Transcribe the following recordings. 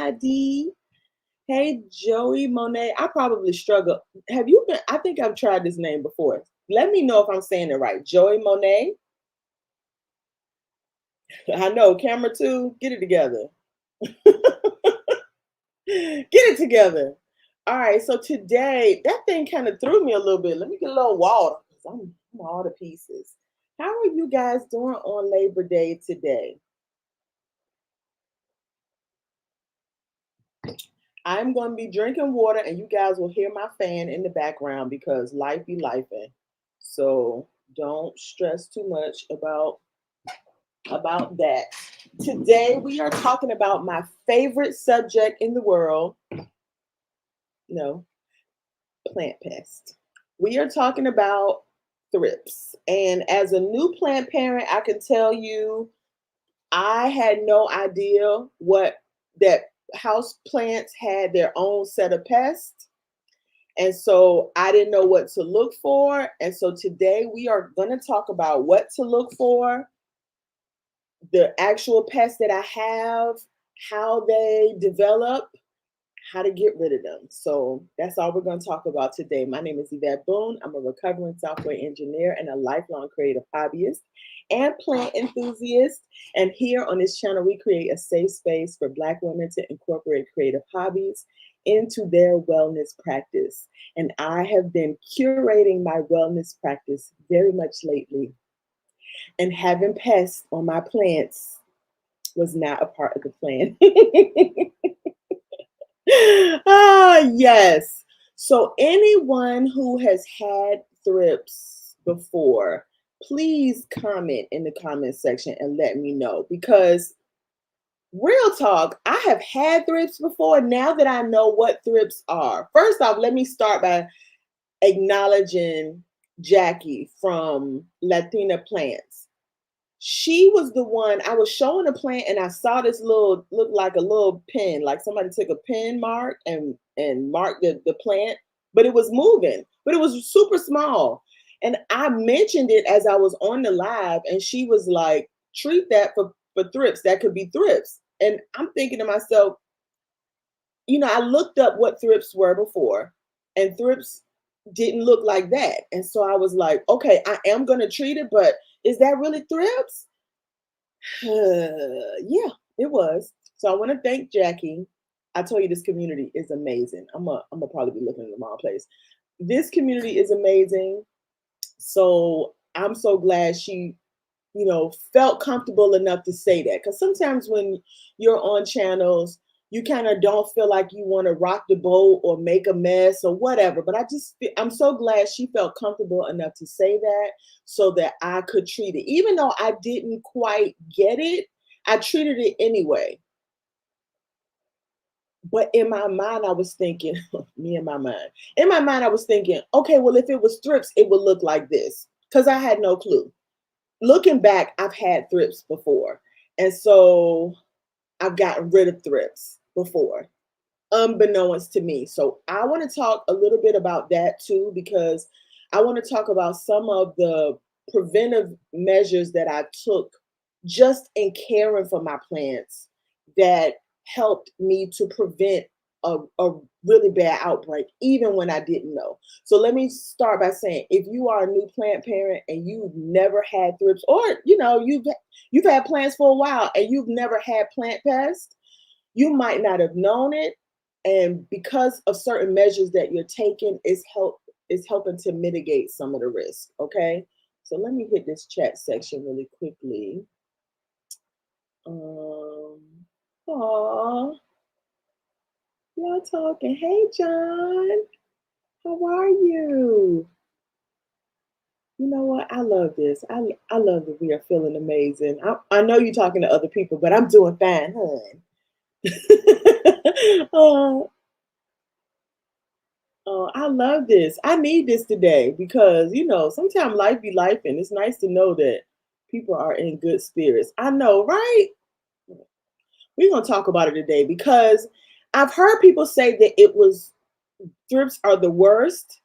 ID. Hey, Joey Monet. I probably struggle. Have you been? I think I've tried this name before. Let me know if I'm saying it right. Joey Monet. I know. Camera 2, get it together. Get it together. All right. So today, that thing kind of threw me a little bit. Let me get a little water because I'm all to pieces. How are you guys doing on Labor Day today? I'm going to be drinking water, and you guys will hear my fan in the background because life be lifing. So don't stress too much about that. Today we are talking about my favorite subject in the world. No, plant pest. We are talking about thrips. And as a new plant parent, I can tell you I had no idea what that house plants had their own set of pests. And so I didn't know what to look for. And so today we are going to talk about what to look for, the actual pests that I have, how they develop, how to get rid of them. So that's all we're going to talk about today. My name is Yvette Boone. I'm a recovering software engineer and a lifelong creative hobbyist and plant enthusiast. And here on this channel, we create a safe space for Black women to incorporate creative hobbies into their wellness practice. And I have been curating my wellness practice very much lately. And having pests on my plants was not a part of the plan. Yes. So anyone who has had thrips before, please comment in the comment section and let me know, because real talk, I have had thrips before. Now that I know what thrips are, first off, let me start by acknowledging Jackie from Latina Plants. She was the one, I was showing a plant and I saw this little, looked like a little pin, like somebody took a pin mark and marked the plant, but it was moving, but it was super small. And I mentioned it as I was on the live, and she was like, treat that for thrips. That could be thrips. And I'm thinking to myself, I looked up what thrips were before, and thrips didn't look like that. And so I was like, okay, I am going to treat it, but is that really thrips? Yeah, it was. So I want to thank Jackie. I told you this community is amazing. I'm gonna probably be looking in the wrong place. This community is amazing. So I'm so glad she, felt comfortable enough to say that. Because sometimes when you're on channels, you kind of don't feel like you want to rock the boat or make a mess or whatever. But I'm so glad she felt comfortable enough to say that so that I could treat it. Even though I didn't quite get it, I treated it anyway. But in my mind, I was thinking, in my mind, I was thinking, okay, well, if it was thrips, it would look like this, because I had no clue. Looking back, I've had thrips before. And so I've gotten rid of thrips before, unbeknownst to me. So I want to talk a little bit about that too, because I want to talk about some of the preventive measures that I took just in caring for my plants that helped me to prevent a really bad outbreak, even when I didn't know. So let me start by saying, if you are a new plant parent and you've never had thrips, or you've had plants for a while and you've never had plant pests, you might not have known it. And because of certain measures that you're taking, is helping to mitigate some of the risk. Okay. So let me hit this chat section really quickly. Y'all talking. Hey, John. How are you? You know what? I love this. I love that we are feeling amazing. I know you're talking to other people, but I'm doing fine, hon. I love this. I need this today because, sometimes life be life, and it's nice to know that people are in good spirits. I know, right? We're going to talk about it today because I've heard people say that thrips are the worst.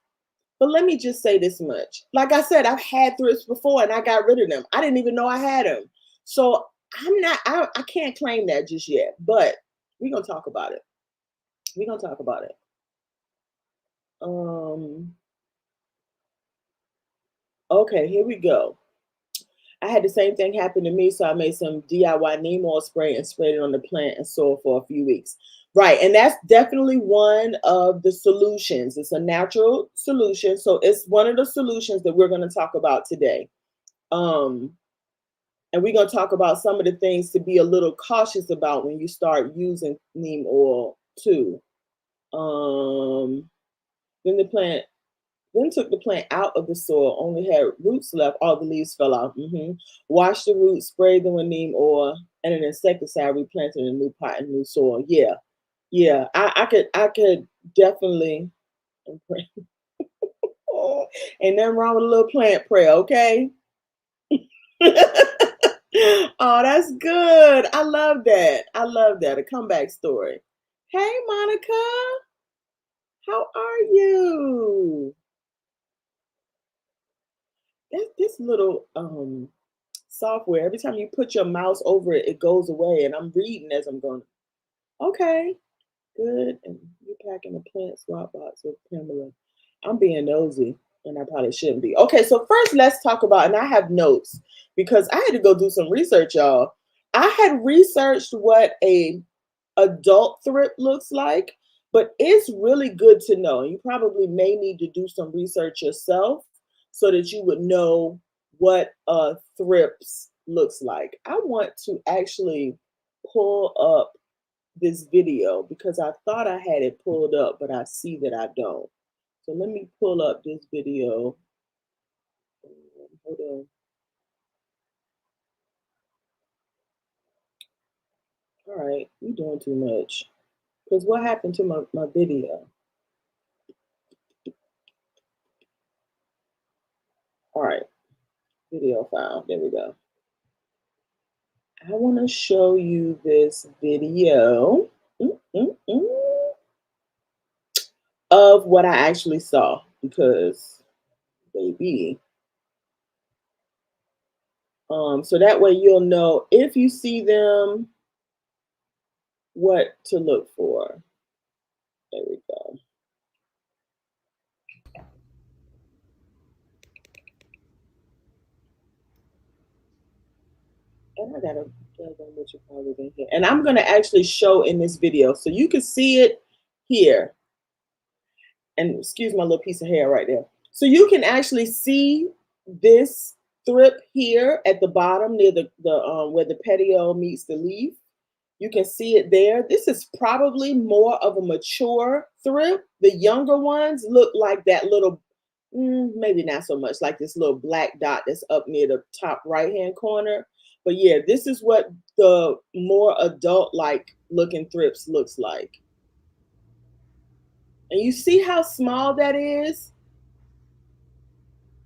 But let me just say this much. Like I said, I've had thrips before and I got rid of them. I didn't even know I had them. So I can't claim that just yet. But We're gonna talk about it. We're gonna talk about it. Okay, here we go. I had the same thing happen to me, so I made some DIY neem oil spray and sprayed it on the plant and soil for a few weeks. Right, and that's definitely one of the solutions. It's a natural solution, so it's one of the solutions that we're going to talk about today. And we're going to talk about some of the things to be a little cautious about when you start using neem oil too. Then took the plant out of the soil, only had roots left, all the leaves fell out. Washed the roots, sprayed them with neem oil and an insecticide, replanted in a new pot and new soil. Yeah. I could definitely pray. Ain't nothing wrong with a little plant prayer, okay? Oh, that's good. I love that. I love that. A comeback story. Hey, Monica. How are you? This little software, every time you put your mouse over it, it goes away. And I'm reading as I'm going, okay, good. And you're packing a plant swap box with Pamela. I'm being nosy, and I probably shouldn't be. Okay, so first let's talk about, and I have notes because I had to go do some research, y'all. I had researched what a adult thrip looks like, but it's really good to know. You probably may need to do some research yourself so that you would know what thrips looks like. I want to actually pull up this video because I thought I had it pulled up, but I see that I don't. So let me pull up this video. Hold on. All right, you're doing too much. Because what happened to my video? All right, video file. There we go. I want to show you this video of what I actually saw because, baby. So that way you'll know if you see them, what to look for. There we go. And I gotta what you call it in here. And I'm gonna actually show in this video so you can see it here. And excuse my little piece of hair right there. So you can actually see this thrip here at the bottom near the where the petiole meets the leaf. You can see it there. This is probably more of a mature thrip. The younger ones look like that little, maybe not so much, like this little black dot that's up near the top right-hand corner. But yeah, this is what the more adult-like looking thrips looks like. And you see how small that is?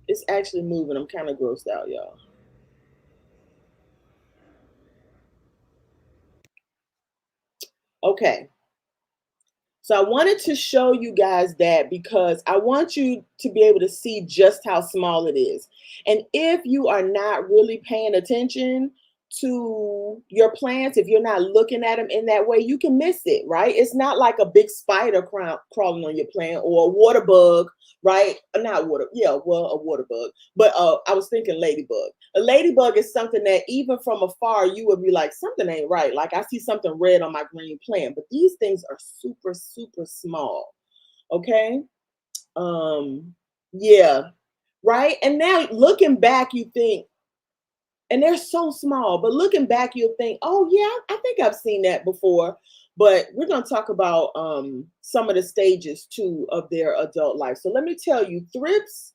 It's actually moving. I'm kind of grossed out, y'all. Okay. So I wanted to show you guys that because I want you to be able to see just how small it is. And if you are not really paying attention to your plants, if you're not looking at them in that way, you can miss it, right? It's not like a big spider crawling on your plant or a water bug, right? Not water, yeah, well, a water bug. But I was thinking ladybug. A ladybug is something that even from afar, you would be like, something ain't right. Like I see something red on my green plant, but these things are super, super small. Okay. Yeah. Right. And now looking back, you think, and they're so small, but looking back, you'll think, oh yeah, I think I've seen that before. But we're going to talk about some of the stages too of their adult life. So let me tell you, thrips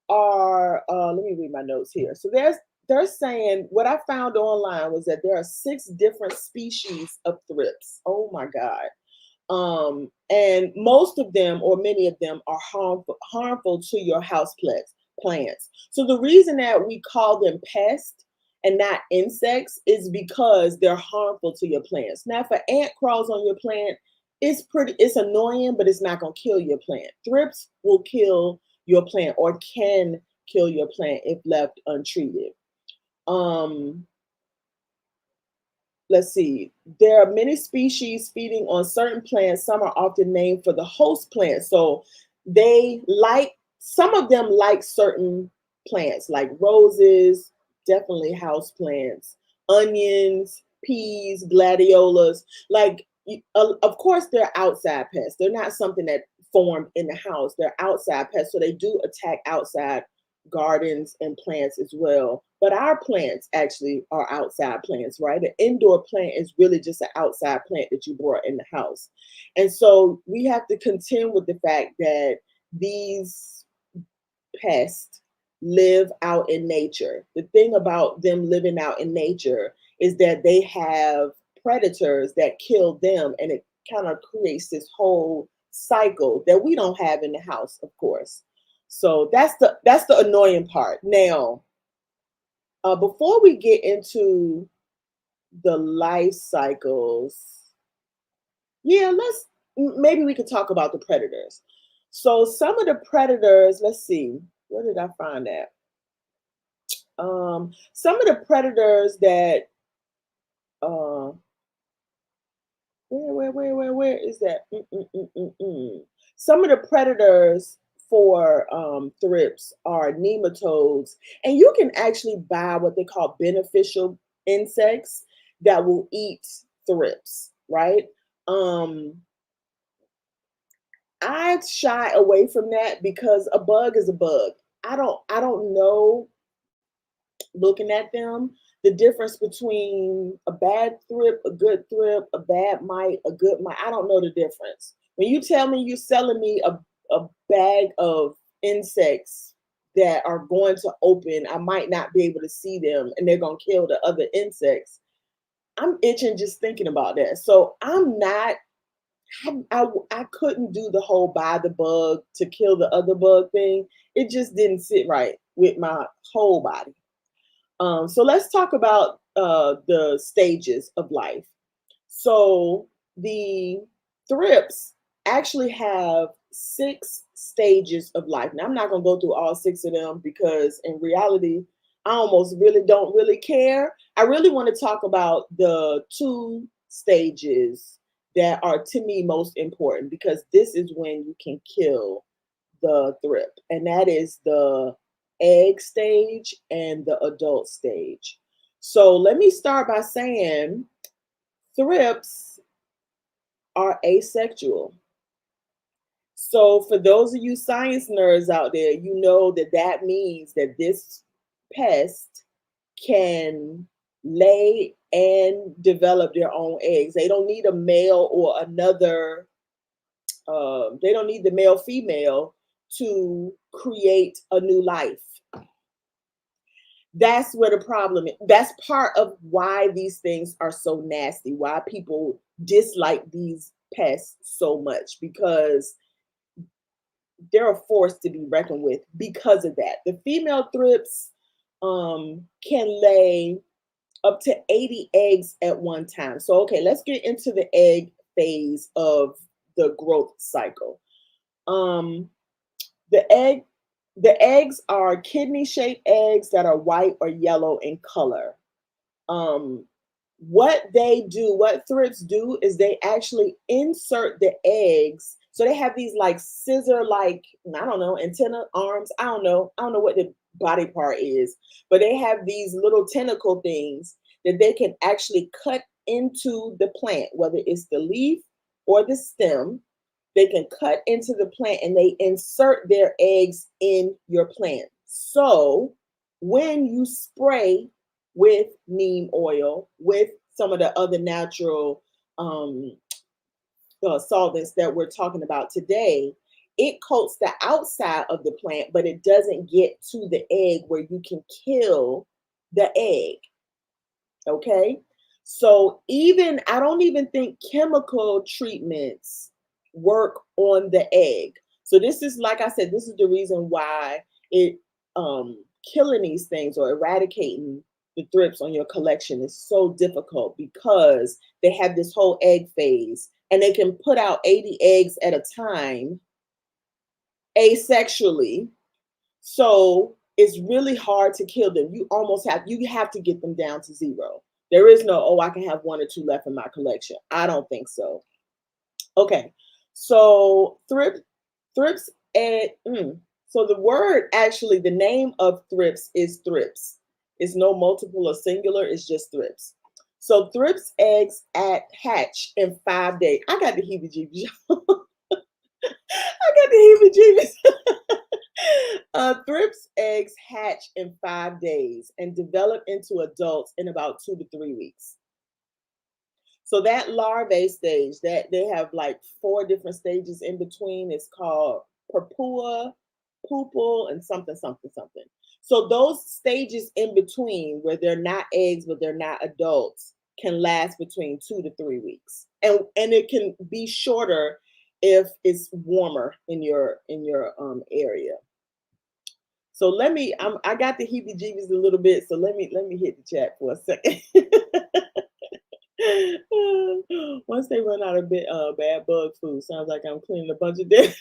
are, let me read my notes here. So they're saying, what I found online was that there are 6 different species of thrips. Oh my God. And most of them, or many of them, are harmful to your plants. So the reason that we call them pests and not insects is because they're harmful to your plants. Now, if an ant crawls on your plant, it's annoying, but it's not going to kill your plant. Thrips will kill your plant or can kill your plant if left untreated. Let's let's see, there are many species feeding on certain plants. Some are often named for the host plant. So they like, some of them like certain plants, like roses, definitely house plants, onions, peas, gladiolas. Like, of course, they're outside pests. They're not something that formed in the house. They're outside pests, so they do attack outside gardens and plants as well. But our plants actually are outside plants, right? An indoor plant is really just an outside plant that you brought in the house. And so we have to contend with the fact that these pests live out in nature. The thing about them living out in nature is that they have predators that kill them, and it kind of creates this whole cycle that we don't have in the house, of course. So that's the annoying part. Now, before we get into the life cycles, yeah, maybe we could talk about the predators. So some of the predators, let's see, where did I find that? Some of the predators that where is that? Some of the predators for thrips are nematodes, and you can actually buy what they call beneficial insects that will eat thrips, right? I shy away from that because a bug is a bug. I don't know, looking at them, the difference between a bad thrip, a good thrip, a bad mite, a good mite. I don't know the difference. When you tell me you're selling me a bag of insects that are going to open, I might not be able to see them and they're going to kill the other insects. I'm itching just thinking about that. So I'm not, I couldn't do the whole buy the bug to kill the other bug thing. It just didn't sit right with my whole body. So let's talk about the stages of life. So the thrips actually have 6 stages of life. Now, I'm not going to go through all 6 of them because in reality, I almost really don't really care. I really want to talk about the 2 stages that are, to me, most important, because this is when you can kill the thrip, and that is the egg stage and the adult stage. So let me start by saying thrips are asexual. So for those of you science nerds out there, you know that that means that this pest can lay and develop their own eggs. They don't need a male or another, they don't need the male female to create a new life. That's where the problem is. That's part of why these things are so nasty, why people dislike these pests so much, because they're a force to be reckoned with because of that. The female thrips can lay up to 80 eggs at one time. So, okay, let's get into the egg phase of the growth cycle. The eggs are kidney-shaped eggs that are white or yellow in color. What thrips do is they actually insert the eggs. So they have these like scissor, like, I don't know, antenna arms. I don't know what the body part is, but they have these little tentacle things that they can actually cut into the plant, whether it's the leaf or the stem. They can cut into the plant and they insert their eggs in your plant. So when you spray with neem oil, with some of the other natural solvents that we're talking about today, it coats the outside of the plant, but it doesn't get to the egg where you can kill the egg. Okay? So I don't even think chemical treatments work on the egg. So this is, like I said, this is the reason why killing these things or eradicating the thrips on your collection is so difficult, because they have this whole egg phase and they can put out 80 eggs at a time asexually. So it's really hard to kill them. You have to get them down to 0. There is no, oh, I can have 1 or 2 left in my collection. I don't think so. Okay, so thrips, and so the word, actually, the name of thrips is thrips. It's no multiple or singular, it's just thrips. So thrips eggs hatch in 5 days. I got the heebie-jeebies. I got the heebie-jeebies. Thrips eggs hatch in 5 days and develop into adults in about 2 to 3 weeks. So that larvae stage, that they have like 4 different stages in between, is called purpura, pupil, and something, something, something. So those stages in between, where they're not eggs but they're not adults, can last between 2 to 3 weeks, and it can be shorter if it's warmer in your area. So let me, I got the heebie-jeebies a little bit, so let me hit the chat for a second. Once they run out of bad bug food, sounds like I'm cleaning a bunch of dead.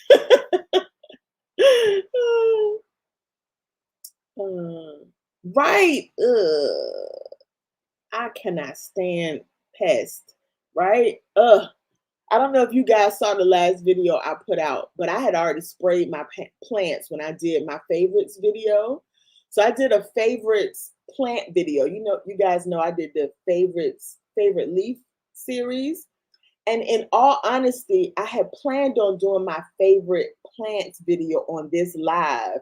Right. I cannot stand pests. Right. I don't know if you guys saw the last video I put out, but I had already sprayed my plants when I did my favorites video. So I did a favorites plant video. You know, you guys know I did the favorite leaf series. And in all honesty, I had planned on doing my favorite plants video on this live.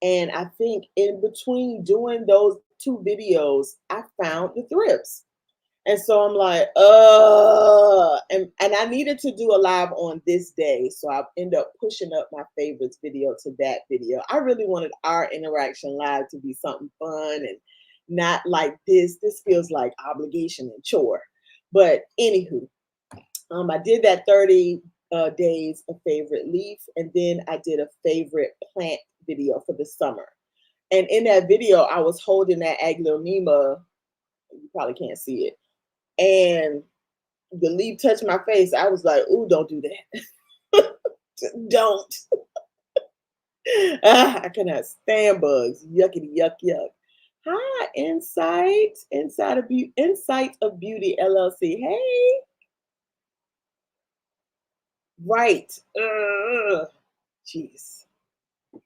And I think in between doing those 2 videos, I found the thrips. And so I'm like, and I needed to do a live on this day. So I end up pushing up my favorites video to that video. I really wanted our interaction live to be something fun and not like this. This feels like obligation and chore. But anywho, I did that 30 days of favorite leaf, and then I did a favorite plant video for the summer. And in that video, I was holding that Aglaonema. You probably can't see it. And the leaf touched my face. I was like, ooh, don't do that. Don't. I cannot stand bugs. Yuckity, yuck, yuck. Hi, Insight of Beauty LLC. Hey. Right. Jeez.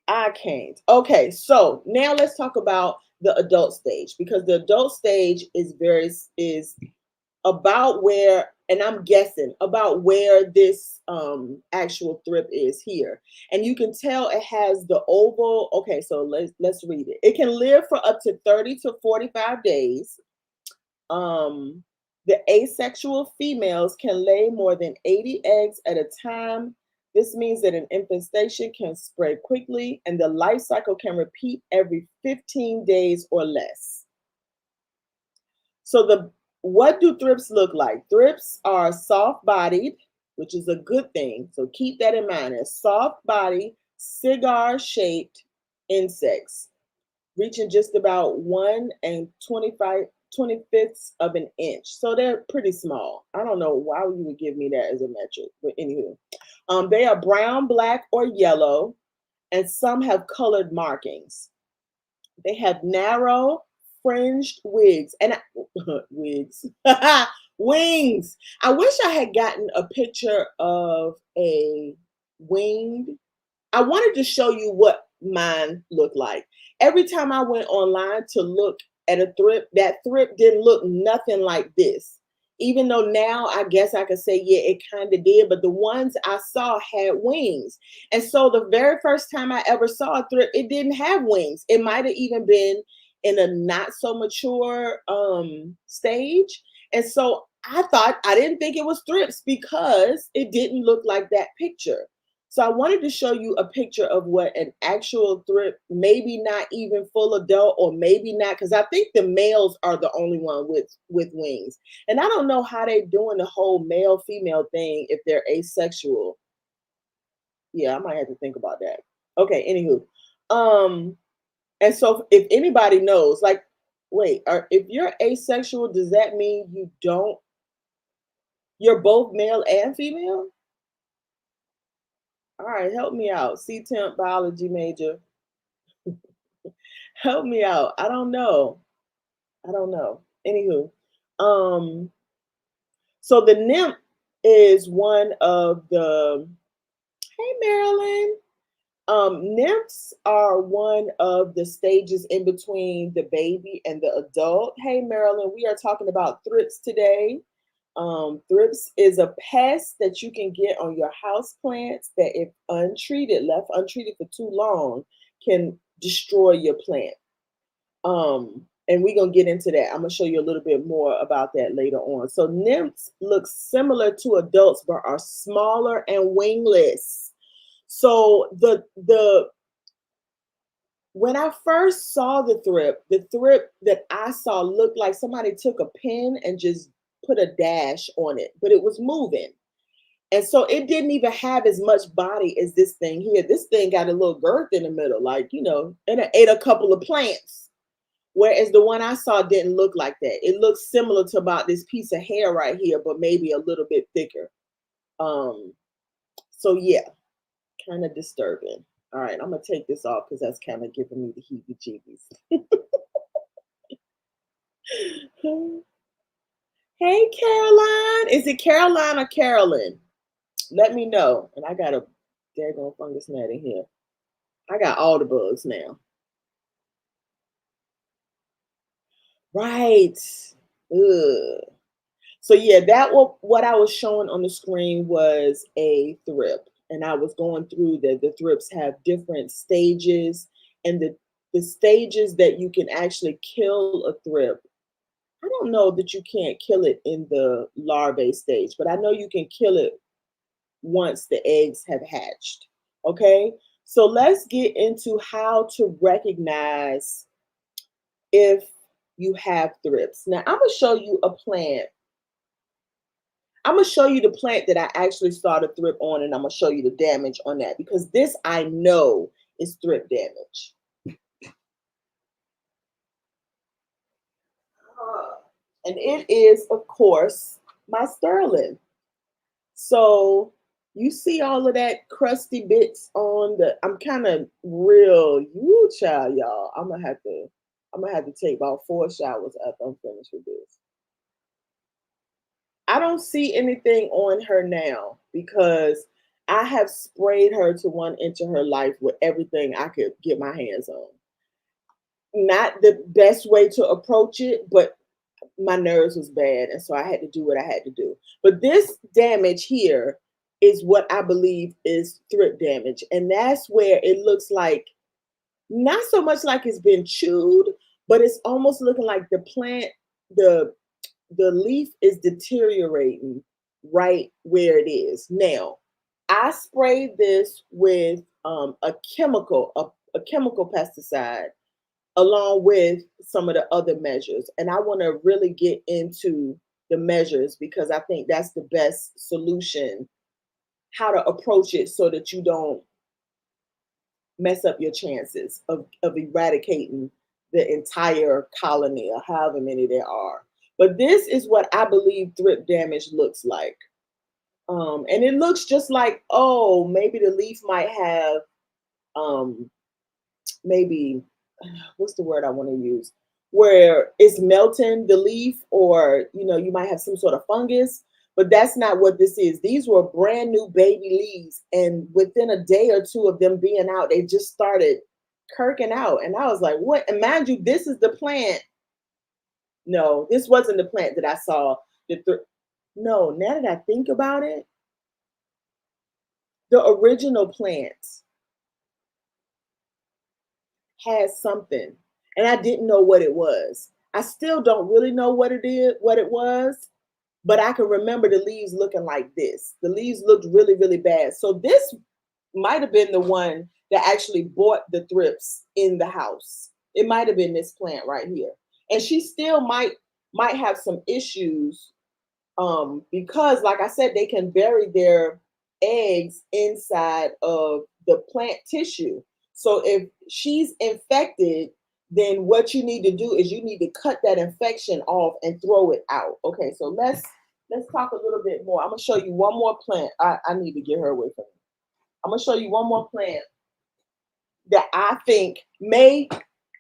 I can't. Okay, so now let's talk about the adult stage, because the adult stage is about where, and I'm guessing about where this actual thrip is here. And you can tell it has the oval. Okay, so let's read it. It can live for up to 30 to 45 days. The asexual females can lay more than 80 eggs at a time. This means that an infestation can spread quickly, and the life cycle can repeat every 15 days or less. So what do thrips look like? Thrips are soft-bodied, which is a good thing. So keep that in mind. They're soft-bodied, cigar-shaped insects, reaching just about 1 25/25 of an inch. So they're pretty small. I don't know why you would give me that as a metric, but anywho. They are brown, black, or yellow, and some have colored markings. They have narrow, fringed wings. Wings. Wings. I wish I had gotten a picture of a winged. I wanted to show you what mine looked like. Every time I went online to look at a thrip, that thrip didn't look nothing like this. Even though now I guess I could say, yeah, it kind of did, but the ones I saw had wings. And so the very first time I ever saw a thrip, it didn't have wings. It might have even been in a not so mature stage. And so I didn't think it was thrips because it didn't look like that picture. So I wanted to show you a picture of what an actual thrip, maybe not even full adult, or maybe not, because I think the males are the only one with wings. And I don't know how they're doing the whole male-female thing if they're asexual. Yeah, I might have to think about that. Okay, anywho. And so if anybody knows, like, wait, if you're asexual, does that mean you're both male and female? All right, help me out. C-Temp biology major. Help me out. I don't know. Anywho, So the nymph is one of the, hey Marilyn. Nymphs are one of the stages in between the baby and the adult. Hey Marilyn, we are talking about thrips today. Thrips is a pest that you can get on your house plants that, if untreated, left untreated for too long, can destroy your plant. And we're gonna get into that. I'm gonna show you a little bit more about that later on. So nymphs look similar to adults but are smaller and wingless. So when I first saw the thrip that I saw looked like somebody took a pen and just put a dash on it, but it was moving. And so it didn't even have as much body as this thing here. This thing got a little girth in the middle, like, and it ate a couple of plants. Whereas the one I saw didn't look like that. It looks similar to about this piece of hair right here, but maybe a little bit thicker. So yeah, kind of disturbing. All right, I'm gonna take this off because that's kind of giving me the heebie-jeebies. Hey, Caroline. Is it Caroline or Carolyn? Let me know. And I got a daggone fungus gnat in here. I got all the bugs now. Right. Ugh. So yeah, what I was showing on the screen was a thrip. And I was going through that the thrips have different stages, and the stages that you can actually kill a thrip. I don't know that you can't kill it in the larvae stage, but I know you can kill it once the eggs have hatched. Okay, so let's get into how to recognize if you have thrips. Now, I'm going to show you a plant. I'm going to show you the plant that I actually saw the thrip on, and I'm going to show you the damage on that, because this I know is thrip damage. And it is, of course, my sterling. So you see all of that crusty bits on the, I'm kind of real you child, y'all. I'm gonna have to take about 4 showers after I'm finished with this. I don't see anything on her now because I have sprayed her to 1 inch of her life with everything I could get my hands on. Not the best way to approach it, but my nerves was bad, and so I had to do what I had to do. But this damage here is what I believe is thrip damage, and that's where it looks like not so much like it's been chewed, but it's almost looking like the plant, the leaf is deteriorating right where it is. Now, I sprayed this with a chemical pesticide along with some of the other measures. And I want to really get into the measures because I think that's the best solution, how to approach it so that you don't mess up your chances of eradicating the entire colony or however many there are. But this is what I believe thrip damage looks like. And it looks just like, oh, maybe the leaf might have maybe, what's the word I want to use, where it's melting the leaf, or you might have some sort of fungus, but that's not what this is. These were brand new baby leaves, and within a day or two of them being out, they just started kirking out. And I was like, what? And mind you, this is the plant. No, this wasn't the plant that I saw. No, now that I think about it, the original plant has something, and I didn't know what it was. I still don't really know what it was, but I can remember the leaves looking like this. The leaves looked really, really bad. So this might have been the one that actually bought the thrips in the house. It might have been this plant right here. And she still might have some issues because, like I said, they can bury their eggs inside of the plant tissue. So if she's infected, then what you need to do is you need to cut that infection off and throw it out. Okay, so let's talk a little bit more. I'm gonna show you one more plant. I need to get her away from me. I'm gonna show you one more plant that I think may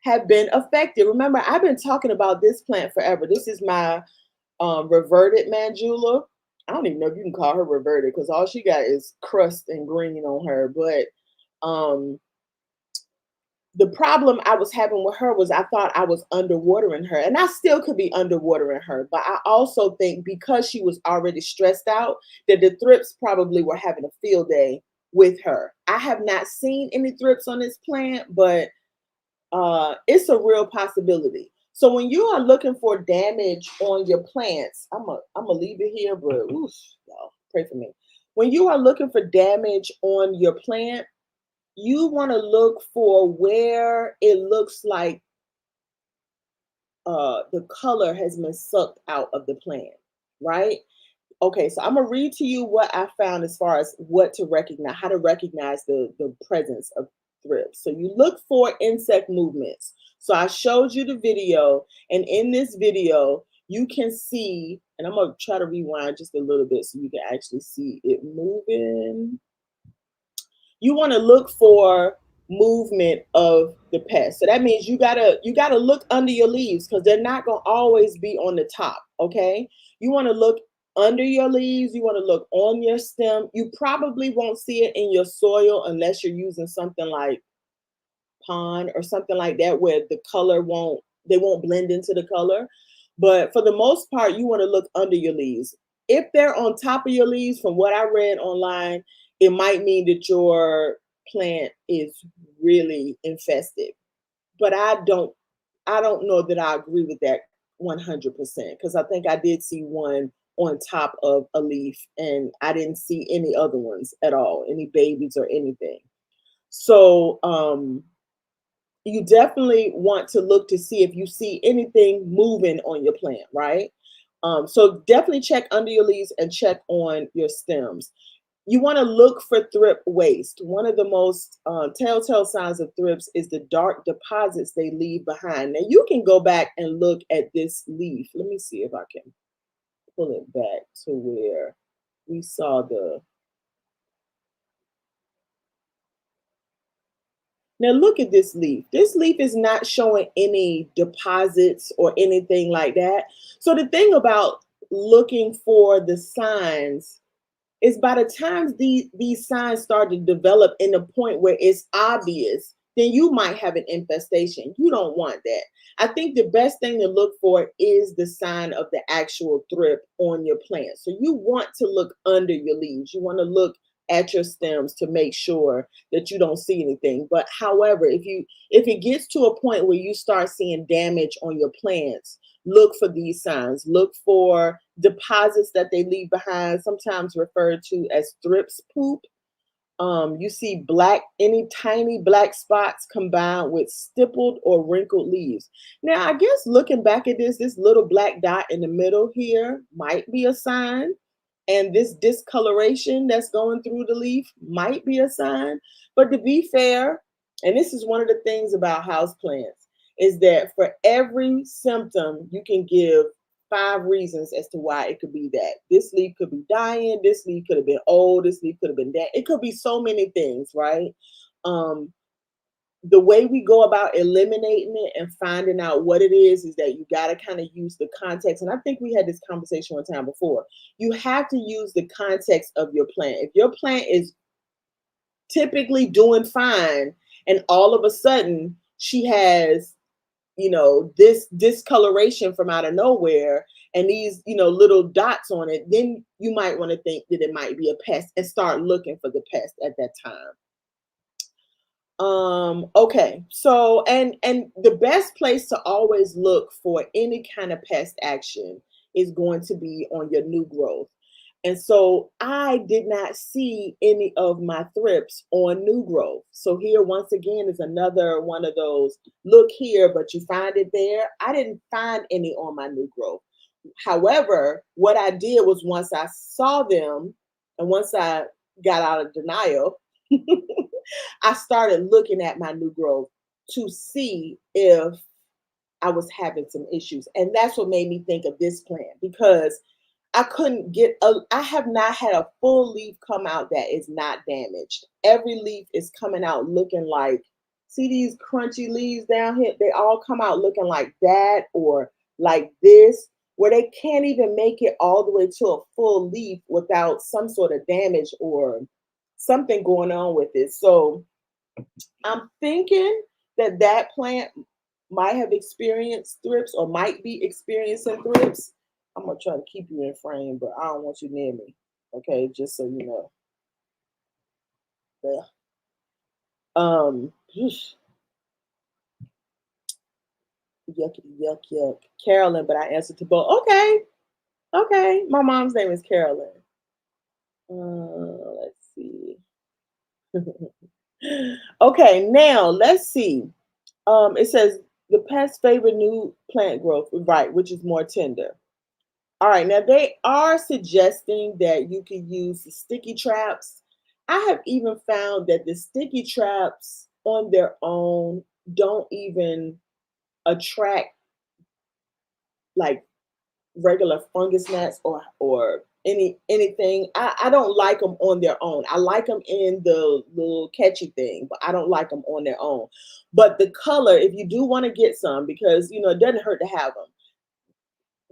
have been affected. Remember, I've been talking about this plant forever. This is my Reverted Mandula. I don't even know if you can call her reverted because all she got is crust and green on her. But um, the problem I was having with her was I thought I was underwatering her, and I still could be underwatering her. But I also think because she was already stressed out, that the thrips probably were having a field day with her. I have not seen any thrips on this plant, but it's a real possibility. So when you are looking for damage on your plants, I'm gonna leave it here, but oof, y'all pray for me. When you are looking for damage on your plant, you want to look for where it looks like the color has been sucked out of the plant, right? Okay, so I'm gonna read to you what I found as far as what to recognize, how to recognize the presence of thrips. So you look for insect movements. So I showed you the video, and in this video, you can see, and I'm gonna try to rewind just a little bit so you can actually see it moving. You want to look for movement of the pest. So that means you gotta look under your leaves because they're not gonna always be on the top. Okay. You want to look under your leaves, you want to look on your stem. You probably won't see it in your soil unless you're using something like pond or something like that where the color won't blend into the color. But for the most part, you want to look under your leaves. If they're on top of your leaves, from what I read online, it might mean that your plant is really infested. But I don't know that I agree with that 100% because I think I did see one on top of a leaf and I didn't see any other ones at all, any babies or anything. So you definitely want to look to see if you see anything moving on your plant, right? So definitely check under your leaves and check on your stems. You want to look for thrip waste. One of the most telltale signs of thrips is the dark deposits they leave behind. Now you can go back and look at this leaf. Let me see if I can pull it back to where we saw the. Now look at this leaf. This leaf is not showing any deposits or anything like that. So the thing about looking for the signs is by the time these signs start to develop in the point where it's obvious, then you might have an infestation. You don't want that. I think the best thing to look for is the sign of the actual thrip on your plant. So you want to look under your leaves. You want to look at your stems to make sure that you don't see anything. But however, if it gets to a point where you start seeing damage on your plants, look for these signs. Look for deposits that they leave behind, sometimes referred to as thrips poop. You see any tiny black spots combined with stippled or wrinkled leaves. Now, I guess looking back at this little black dot in the middle here might be a sign. And this discoloration that's going through the leaf might be a sign. But to be fair, and this is one of the things about houseplants, is that for every symptom, you can give 5 reasons as to why it could be that. This leaf could be dying, this leaf could have been old, this leaf could have been dead. It could be so many things, right? The way we go about eliminating it and finding out what it is that you got to kind of use the context. And I think we had this conversation one time before. You have to use the context of your plant. If your plant is typically doing fine and all of a sudden she has this discoloration from out of nowhere and these little dots on it, then you might want to think that it might be a pest and start looking for the pest at that time. Okay, so and the best place to always look for any kind of pest action is going to be on your new growth. And so I did not see any of my thrips on new growth. So here once again is another one of those look here, but you find it there. I didn't find any on my new growth. However, what I did was once I saw them and once I got out of denial, I started looking at my new growth to see if I was having some issues. And that's what made me think of this plant because I couldn't I have not had a full leaf come out that is not damaged. Every leaf is coming out looking like, see these crunchy leaves down here? They all come out looking like that or like this. where they can't even make it all the way to a full leaf without some sort of damage or something going on with it. So I'm thinking that that plant might have experienced thrips or might be experiencing thrips. I'm gonna try to keep you in frame, but I don't want you near me. Okay, just so you know. Yeah. Yuck, yuck, yuck. Carolyn, but I answered to both. Okay, okay. My mom's name is Carolyn. Let's see. Okay, now let's see. It says the pest favor new plant growth, right, which is more tender. All right, now they are suggesting that you can use the sticky traps. I have even found that the sticky traps on their own don't even attract like regular fungus gnats or anything. I don't like them on their own. I like them in the little catchy thing, but I don't like them on their own. But the color, if you do want to get some, because it doesn't hurt to have them.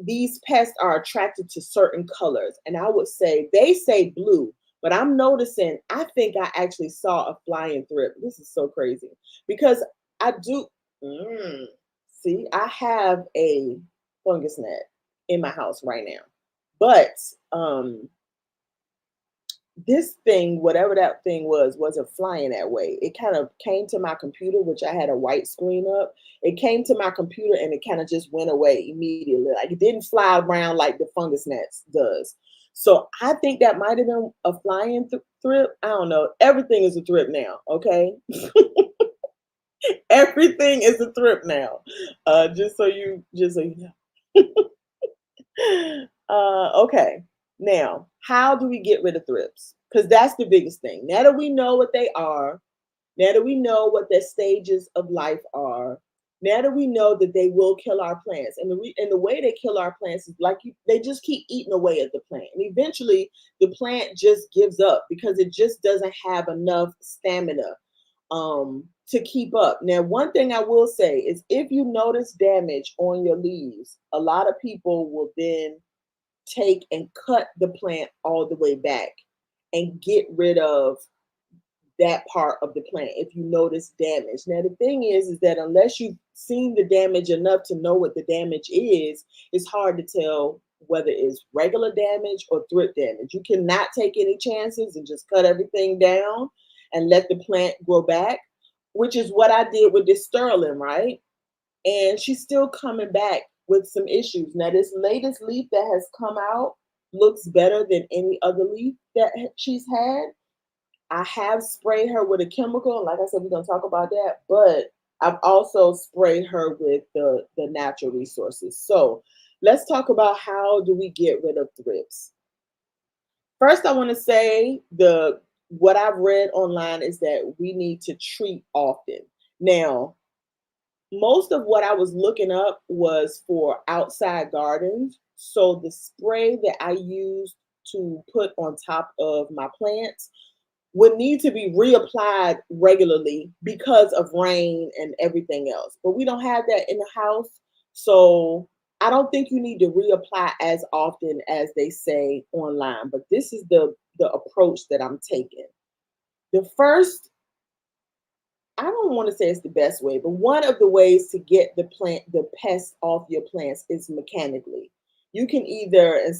These pests are attracted to certain colors, and I would say they say blue, but I'm noticing. I think I actually saw a flying thrip. This is so crazy because I do. See, I have a fungus gnat in my house right now, but this thing, whatever that thing was, wasn't flying that way. It kind of came to my computer, which I had a white screen up. It came to my computer and it kind of just went away immediately. Like it didn't fly around like the fungus gnats does. So I think that might have been a flying thrip. I don't know. Everything is a thrip now. Okay. Everything is a thrip now. Just so you know. Okay. Now, how do we get rid of thrips? Because that's the biggest thing. Now that we know what they are, now that we know what their stages of life are, now that we know that they will kill our plants, and the way they kill our plants is like they just keep eating away at the plant, and eventually the plant just gives up because it just doesn't have enough stamina to keep up. Now, one thing I will say is if you notice damage on your leaves, a lot of people will then take and cut the plant all the way back and get rid of that part of the plant if you notice damage. Now the thing is that unless you've seen the damage enough to know what the damage is, it's hard to tell whether it's regular damage or thrip damage. You cannot take any chances and just cut everything down and let the plant grow back, which is what I did with this sterling, right? And she's still coming back with some issues. Now, this latest leaf that has come out looks better than any other leaf that she's had. I have sprayed her with a chemical. Like I said, we're going to talk about that. But I've also sprayed her with the natural resources. So let's talk about how do we get rid of thrips. First, I want to say what I've read online is that we need to treat often. Now, most of what I was looking up was for outside gardens. So the spray that I used to put on top of my plants would need to be reapplied regularly because of rain and everything else. But we don't have that in the house. So I don't think you need to reapply as often as they say online. But this is the approach that I'm taking. The first, I don't want to say it's the best way, but one of the ways to get the pest off your plants is mechanically. You can either, and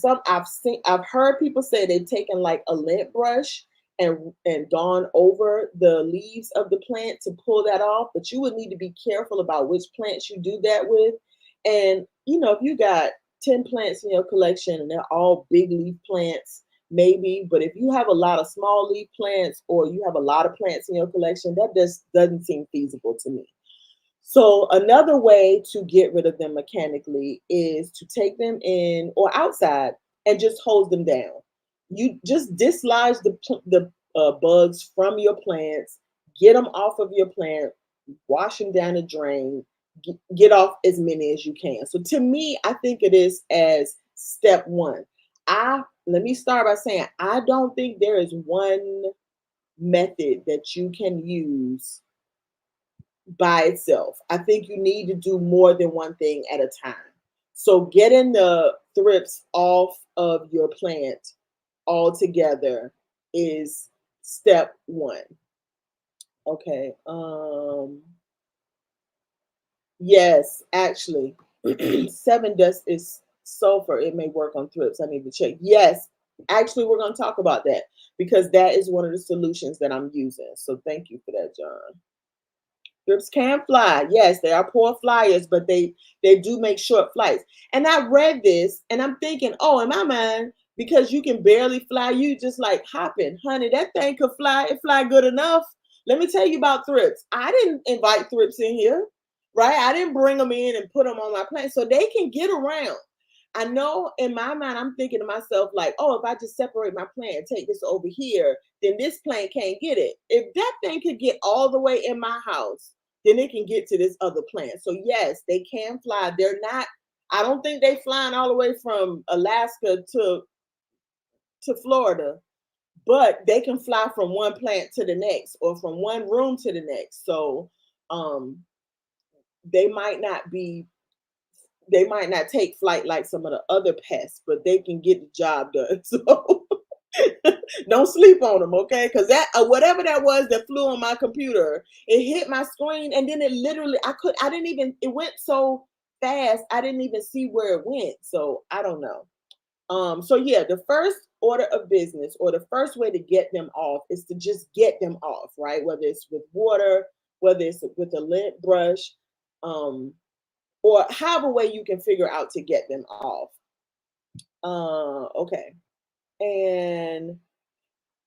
I've heard people say they've taken like a lint brush and gone over the leaves of the plant to pull that off, but you would need to be careful about which plants you do that with. And if you got 10 plants in your collection and they're all big leaf plants, maybe, but if you have a lot of small leaf plants or you have a lot of plants in your collection, that just doesn't seem feasible to me. So another way to get rid of them mechanically is to take them in or outside and just hose them down. You just dislodge the bugs from your plants, get them off of your plant, wash them down the drain, get off as many as you can. So to me, I think it is as step one. Let me start by saying I don't think there is one method that you can use by itself. I think you need to do more than one thing at a time. So getting the thrips off of your plant altogether is step one. Okay. Yes, actually, 7 dust is sulfur. It may work on thrips. I need to check. Yes, actually, we're going to talk about that because that is one of the solutions that I'm using. So thank you for that, John. Thrips can fly. Yes, they are poor flyers, but they do make short flights. And I read this, and I'm thinking, oh, in my mind, because you can barely fly, you just like hopping, honey. That thing could fly. It fly good enough. Let me tell you about thrips. I didn't invite thrips in here, right? I didn't bring them in and put them on my plant, so they can get around. I know in my mind, I'm thinking to myself, like, oh, if I just separate my plant, take this over here, then this plant can't get it. If that thing could get all the way in my house, then it can get to this other plant. So yes, they can fly. They're not, I don't think they flying all the way from Alaska to Florida, but they can fly from one plant to the next or from one room to the next. So um they might not be they might not take flight like some of the other pests, but they can get the job done. So don't sleep on them, okay? Because that whatever that was that flew on my computer, it hit my screen, and then it literally, I didn't even, it went so fast, I didn't even see where it went. So I don't know. So yeah, the first order of business or the first way to get them off is to just get them off, right? Whether it's with water, whether it's with a lint brush, um, or however way you can figure out to get them off. Okay. And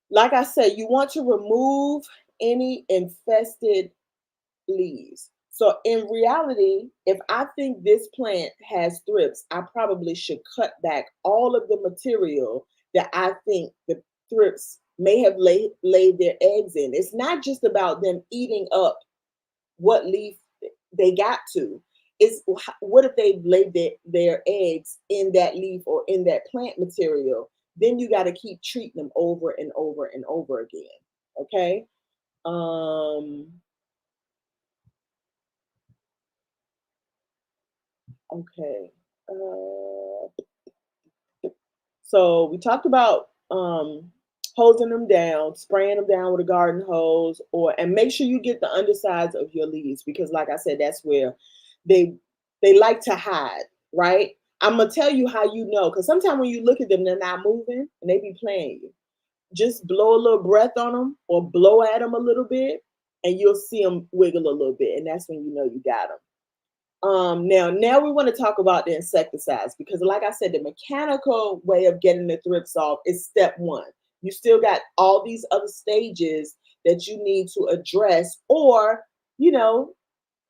like I said, you want to remove any infested leaves. So in reality, if I think this plant has thrips, I probably should cut back all of the material that I think the thrips may have laid their eggs in. It's not just about them eating up what leaf they got to. It's what if they laid their eggs in that leaf or in that plant material? Then you got to keep treating them over and over and over again. Okay. Um, okay. Uh, so we talked about hosing them down, spraying them down with a garden hose, and make sure you get the undersides of your leaves because, like I said, that's where they they like to hide, right? I'm gonna tell you how you know, because sometimes when you look at them, they're not moving and they be playing you. Just blow a little breath on them or blow at them a little bit, and you'll see them wiggle a little bit, and that's when you know you got them. Now we want to talk about the insecticides because, like I said, the mechanical way of getting the thrips off is step one. You still got all these other stages that you need to address, or you know,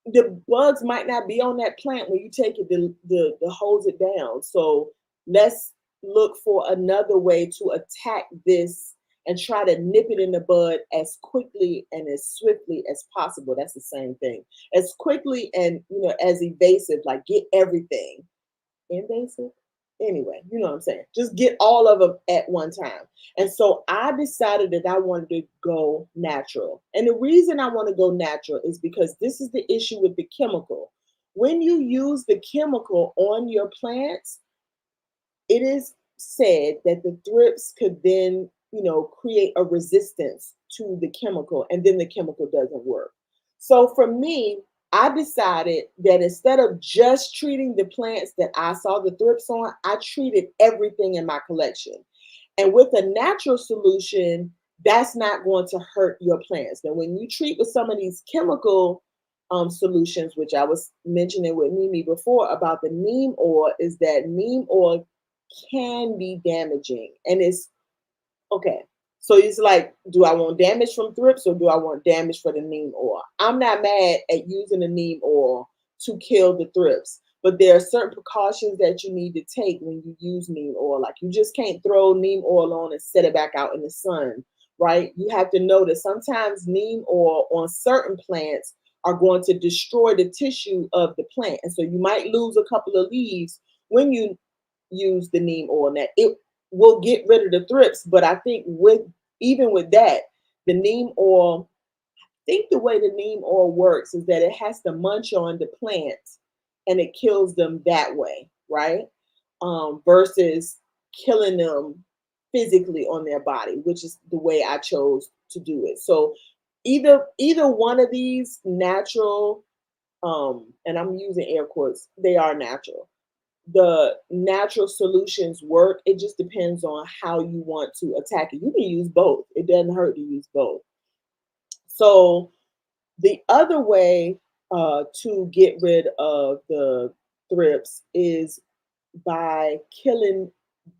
the bugs might not be on that plant when you take it to hose it down. So let's look for another way to attack this and try to nip it in the bud as quickly and as swiftly as possible. That's the same thing. As quickly and as evasive, like get everything invasive. Anyway, you know what I'm saying? Just get all of them at one time. And so I decided that I wanted to go natural. And the reason I want to go natural is because this is the issue with the chemical. When you use the chemical on your plants, it is said that the thrips could then, create a resistance to the chemical, and then the chemical doesn't work. So for me, I decided that instead of just treating the plants that I saw the thrips on, I treated everything in my collection. And with a natural solution, that's not going to hurt your plants. Now, when you treat with some of these chemical solutions, which I was mentioning with Mimi before about the neem oil, is that neem oil can be damaging. And it's okay. So it's like, do I want damage from thrips or do I want damage for the neem oil? I'm not mad at using the neem oil to kill the thrips, but there are certain precautions that you need to take when you use neem oil. Like you just can't throw neem oil on and set it back out in the sun, right? You have to know that sometimes neem oil on certain plants are going to destroy the tissue of the plant. And so you might lose a couple of leaves when you use the neem oil. Now it will get rid of the thrips, but I think even with that, the neem oil, I think the way the neem oil works is that it has to munch on the plants and it kills them that way. right? Versus killing them physically on their body, which is the way I chose to do it. So either one of these natural, and I'm using air quotes, they are natural. The natural solutions work. It just depends on how you want to attack it. You can use both. It doesn't hurt to use both. So the other way to get rid of the thrips is by killing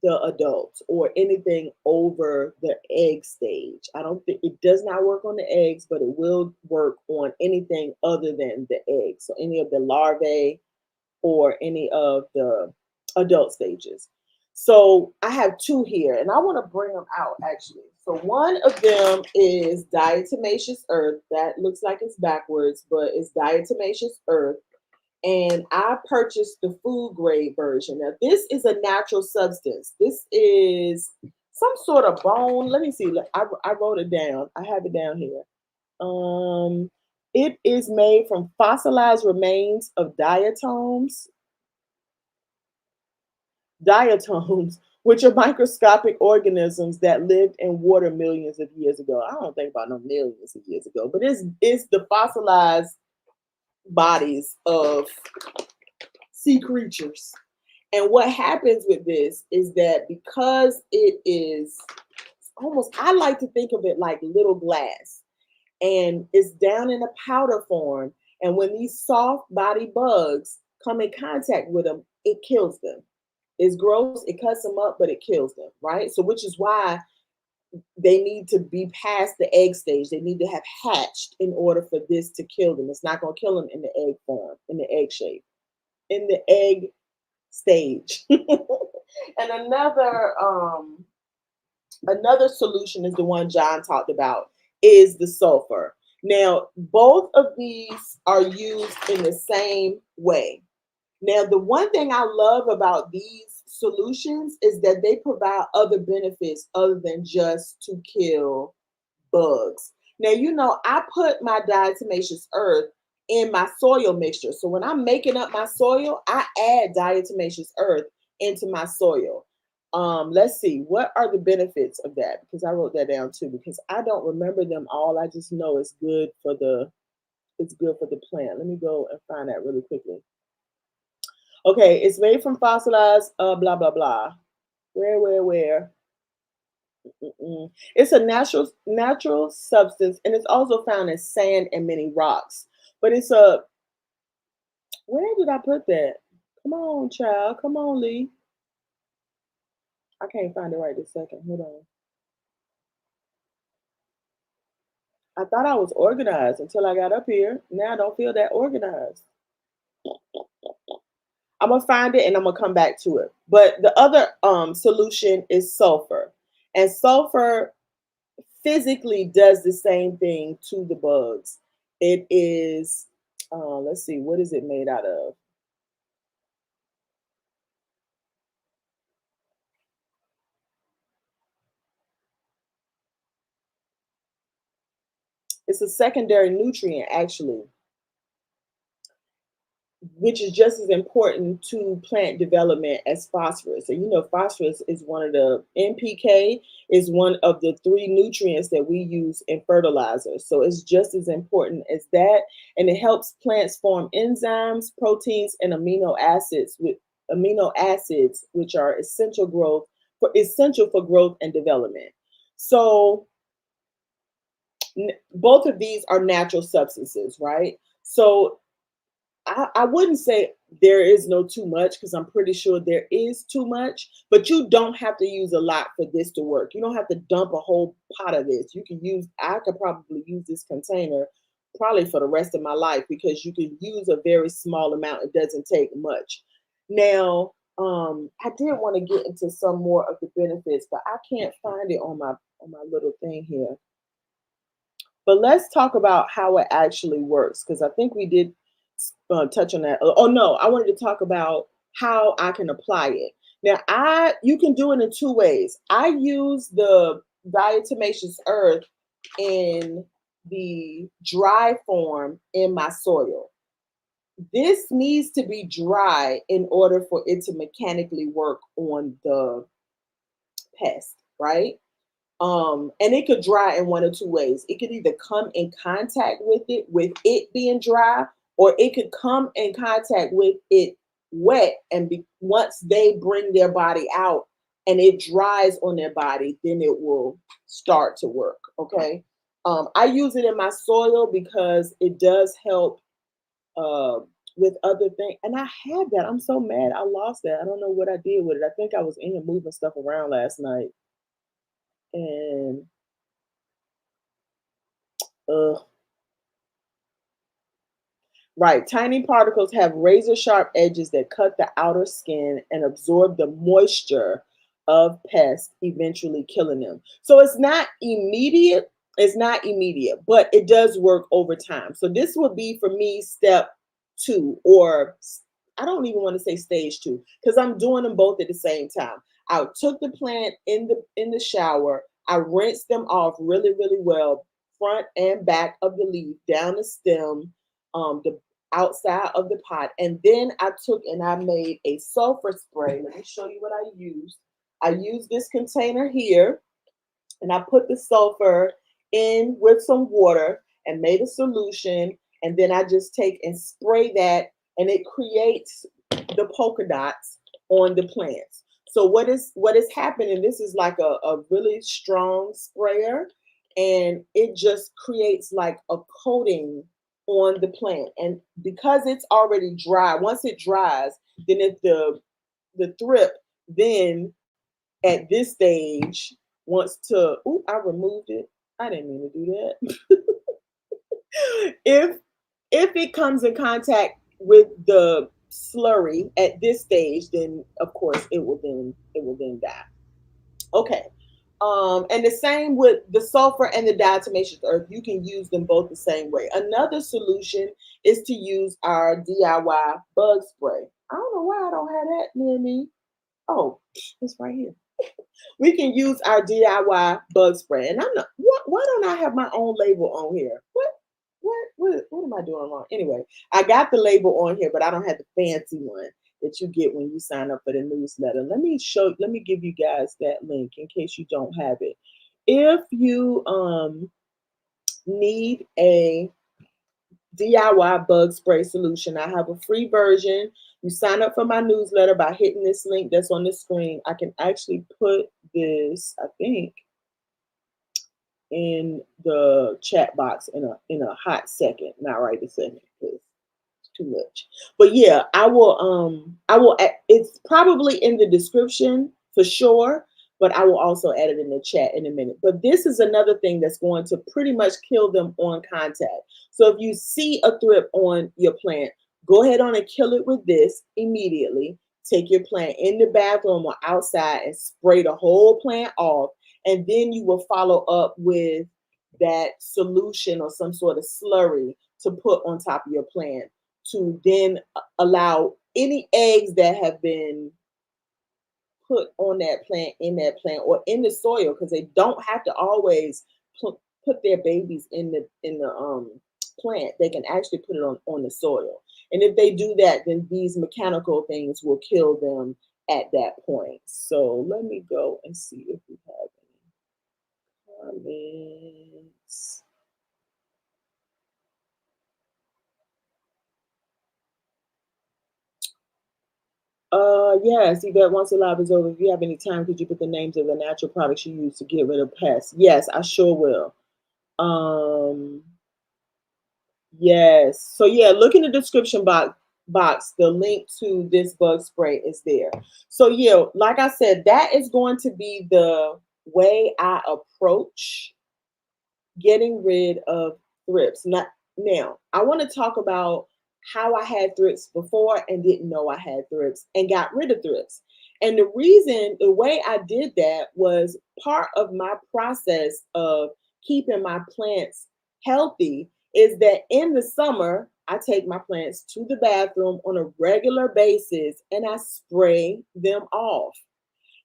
the adults or anything over the egg stage. I don't think it does not work on the eggs, but it will work on anything other than the eggs. So any of the larvae or any of the adult stages. So I have two here, and I want to bring them out actually. So one of them is diatomaceous earth. That looks like it's backwards, but it's diatomaceous earth. And I purchased the food grade version. Now, this is a natural substance. This is some sort of bone. Let me see. I wrote it down. I have it down here. It is made from fossilized remains of diatoms, which are microscopic organisms that lived in water millions of years ago. I don't think about no millions of years ago, but it's the fossilized bodies of sea creatures. And what happens with this is that because it is almost, I like to think of it like little glass, and it's down in a powder form. And when these soft body bugs come in contact with them, it kills them. It's gross, it cuts them up, but it kills them, right? So, which is why they need to be past the egg stage. They need to have hatched in order for this to kill them. It's not going to kill them in the egg form, in the egg shape, in the egg stage. And another solution is the one John talked about, is the sulfur. Now, both of these are used in the same way. Now, the one thing I love about these solutions is that they provide other benefits other than just to kill bugs. Now, I put my diatomaceous earth in my soil mixture. So when I'm making up my soil, I add diatomaceous earth into my soil. Let's see, what are the benefits of that? Because I wrote that down too, because I don't remember them all. I just know it's good for the plant. Let me go and find that really quickly. Okay, it's made from fossilized blah blah blah. Where? It's a natural substance, and it's also found in sand and many rocks. But where did I put that? Come on, child. Come on, Lee. I can't find it right this second. Hold on. I thought I was organized until I got up here. Now I don't feel that organized. I'm gonna find it and I'm gonna come back to it. But the other solution is sulfur, and sulfur physically does the same thing to the bugs. It is, let's see, what is it made out of? It's a secondary nutrient, actually, which is just as important to plant development as phosphorus. And phosphorus is one of the NPK is one of the three nutrients that we use in fertilizers. So it's just as important as that. And it helps plants form enzymes, proteins, and amino acids, which are essential for growth and development. So both of these are natural substances, right? So I wouldn't say there is no too much, because I'm pretty sure there is too much, but you don't have to use a lot for this to work. You don't have to dump a whole pot of this. I could probably use this container probably for the rest of my life, because you can use a very small amount. It doesn't take much. Now, I did want to get into some more of the benefits, but I can't find it on my little thing here. But let's talk about how it actually works, because I think we did touch on that. Oh no, I wanted to talk about how I can apply it. Now, you can do it in two ways. I use the diatomaceous earth in the dry form in my soil. this needs to be dry in order for it to mechanically work on the pest, right? And it could dry in one or two ways. It could either come in contact with it being dry, or it could come in contact with it wet, and once they bring their body out and it dries on their body, then it will start to work. Okay. I use it in my soil because it does help uh, with other things. And I had that. I'm so mad I lost that. I don't know what I did with it. I think I was in here moving stuff around last night. And uh, right. Tiny particles have razor sharp edges that cut the outer skin and absorb the moisture of pests, eventually killing them. So it's not immediate. It's not immediate, but it does work over time. So this would be for me step 2, or I don't even want to say stage 2, because I'm doing them both at the same time. I took the plant in the shower. I rinsed them off really, really well, front and back of the leaf, down the stem, the outside of the pot. And then I took and I made a sulfur spray. Let me show you what I used. I used this container here, and I put the sulfur in with some water and made a solution. And then I just take and spray that, and it creates the polka dots on the plants. So what is happening? This is like a really strong sprayer, and it just creates like a coating on the plant. And because it's already dry, once it dries, then if the thrip then at this stage wants to, oh, I removed it. I didn't mean to do that. if it comes in contact with the slurry at this stage, then of course it will then die. Okay. And the same with the sulfur and the diatomaceous earth. You can use them both the same way. Another solution is to use our DIY bug spray. I don't know why I don't have that near me. Oh, it's right here. We can use our DIY bug spray. And I'm not, why don't I have my own label on here? What am I doing wrong? Anyway, I got the label on here, but I don't have the fancy one that you get when you sign up for the newsletter. Let me give you guys that link in case you don't have it. If you need a DIY bug spray solution, I have a free version. You sign up for my newsletter by hitting this link that's on the screen. I can actually put this, I think, in the chat box in a hot second. Not right this second, because it's too much. But yeah, I will it's probably in the description for sure, but I will also add it in the chat in a minute. But this is another thing that's going to pretty much kill them on contact. So if you see a thrip on your plant, go ahead on and kill it with this immediately. Take your plant in the bathroom or outside and spray the whole plant off. And then you will follow up with that solution or some sort of slurry to put on top of your plant to then allow any eggs that have been put on that plant, in that plant, or in the soil, because they don't have to always put their babies in the plant. They can actually put it on the soil. And if they do that, then these mechanical things will kill them at that point. So let me go and see if we have any comments. Yes, Yvette, once the live is over, if you have any time, could you put the names of the natural products you use to get rid of pests? Yes, I sure will. Yes. So yeah, look in the description box. The link to this bug spray is there. So yeah, like I said, that is going to be the way I approach getting rid of thrips. Now, I want to talk about how I had thrips before and didn't know I had thrips and got rid of thrips. And the way I did that was part of my process of keeping my plants healthy is that in the summer, I take my plants to the bathroom on a regular basis and I spray them off.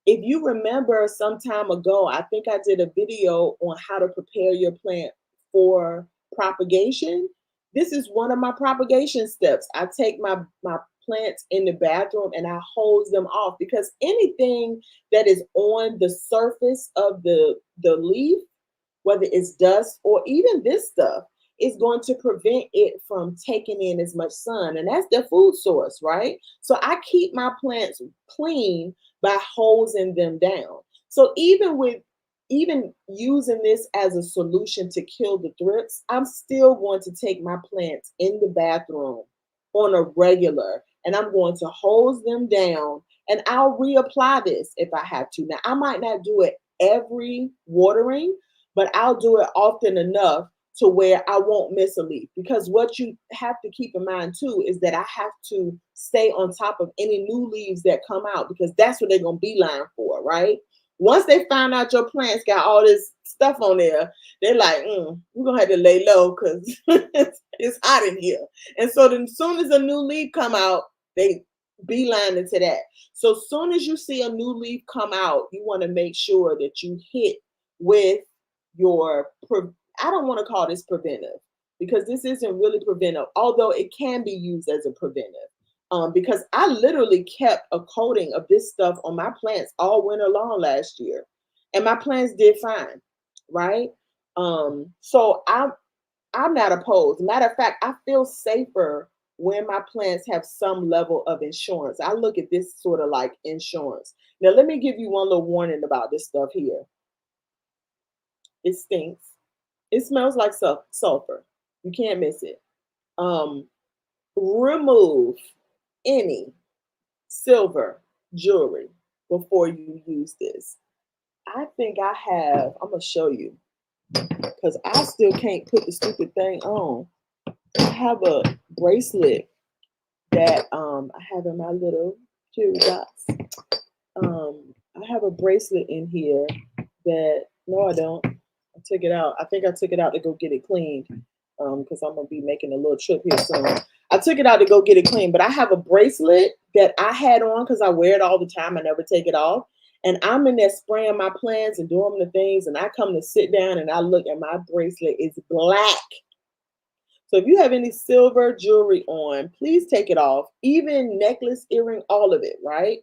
If you remember some time ago, I think I did a video on how to prepare your plant for propagation. This is one of my propagation steps. I take my plants in the bathroom and I hose them off, because anything that is on the surface of the leaf, whether it's dust or even this stuff, is going to prevent it from taking in as much sun. And that's their food source, right? So I keep my plants clean by hosing them down. So even using this as a solution to kill the thrips, I'm still going to take my plants in the bathroom on a regular, and I'm going to hose them down, and I'll reapply this if I have to. Now, I might not do it every watering, but I'll do it often enough to where I won't miss a leaf. Because what you have to keep in mind too is that I have to stay on top of any new leaves that come out, because that's what they're going to beeline for, right? Once they find out your plants got all this stuff on there, they're like, we're going to have to lay low because it's hot in here. And so then as soon as a new leaf come out, they beeline into that. So as soon as you see a new leaf come out, you want to make sure that you hit with your, I don't want to call this preventive, because this isn't really preventive, although it can be used as a preventive. Because I literally kept a coating of this stuff on my plants all winter long last year, and my plants did fine, right? So I'm not opposed. Matter of fact, I feel safer when my plants have some level of insurance. I look at this sort of like insurance. Now, let me give you one little warning about this stuff here. It stinks. It smells like sulfur. You can't miss it. Remove any silver jewelry before you use this. I think I have, I'm going to show you, because I still can't put the stupid thing on. I have a bracelet that I have in my little jewelry box. I have a bracelet in here that, no, I don't. I took it out. I think I took it out to go get it cleaned, because I'm going to be making a little trip here soon. I took it out to go get it clean, but I have a bracelet that I had on because I wear it all the time. I never take it off. And I'm in there spraying my plants and doing the things. And I come to sit down and I look at my bracelet. It's black. So if you have any silver jewelry on, please take it off. Even necklace, earring, all of it, right?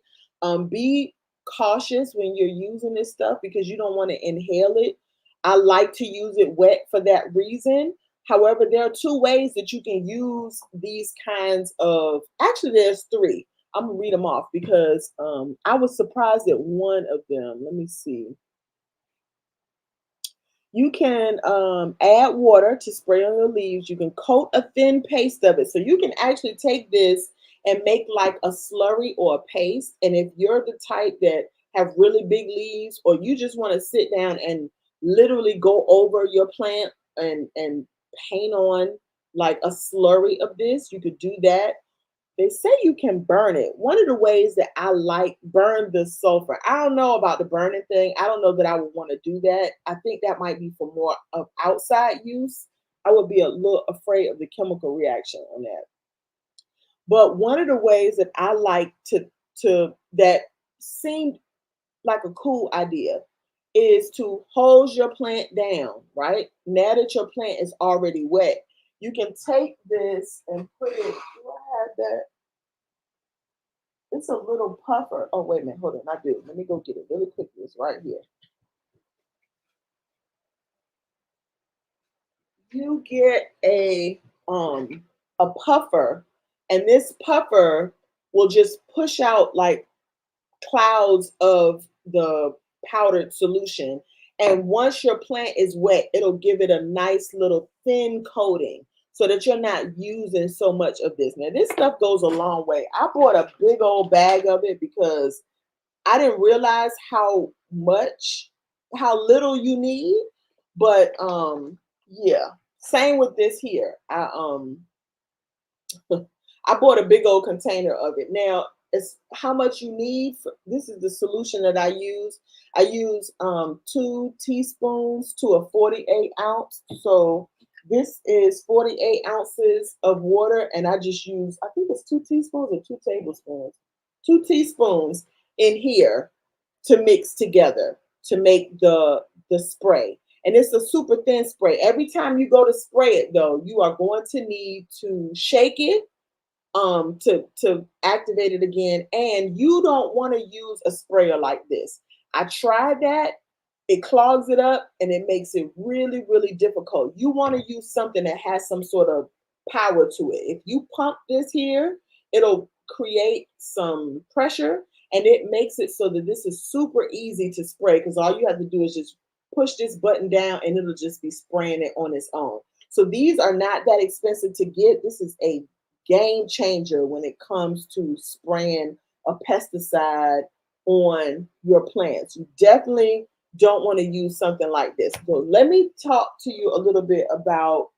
Be cautious when you're using this stuff, because you don't want to inhale it. I like to use it wet for that reason. However, there are two ways that you can use these kinds of, actually there's three. I'm gonna read them off because I was surprised at one of them. Let me see. You can add water to spray on your leaves. You can coat a thin paste of it. So you can actually take this and make like a slurry or a paste. And if you're the type that have really big leaves, or you just want to sit down and literally go over your plant and paint on like a slurry of this, you could do that. They say you can burn it. One of the ways that I like burn the sulfur, I don't know about the burning thing. I don't know that I would want to do that. I think that might be for more of outside use. I would be a little afraid of the chemical reaction on that. But one of the ways that I like to that seemed like a cool idea is to hose your plant down, right? Now that your plant is already wet, you can take this and put it, do I have that? It's a little puffer. Oh, wait a minute, hold on, I do. Let me go get it really quickly. It's right here. You get a puffer, and this puffer will just push out like clouds of the powdered solution. And once your plant is wet, it'll give it a nice little thin coating so that you're not using so much of this. Now, this stuff goes a long way. I bought a big old bag of it because I didn't realize how little you need. But yeah, same with this here. I bought a big old container of it. Now, it's how much you need. This is the solution that I use. I use 2 teaspoons to a 48 ounce. So this is 48 ounces of water, and I just use, I think it's 2 teaspoons or 2 tablespoons. 2 teaspoons in here to mix together to make the spray. And it's a super thin spray. Every time you go to spray it though, you are going to need to shake it to activate it again. And you don't want to use a sprayer like this. I tried that. It clogs it up and it makes it really, really difficult. You want to use something that has some sort of power to it. If you pump this here, it'll create some pressure and it makes it so that this is super easy to spray, because all you have to do is just push this button down and it'll just be spraying it on its own. So these are not that expensive to get. This is a game changer when it comes to spraying a pesticide on your plants. You definitely don't want to use something like this. So let me talk to you a little bit about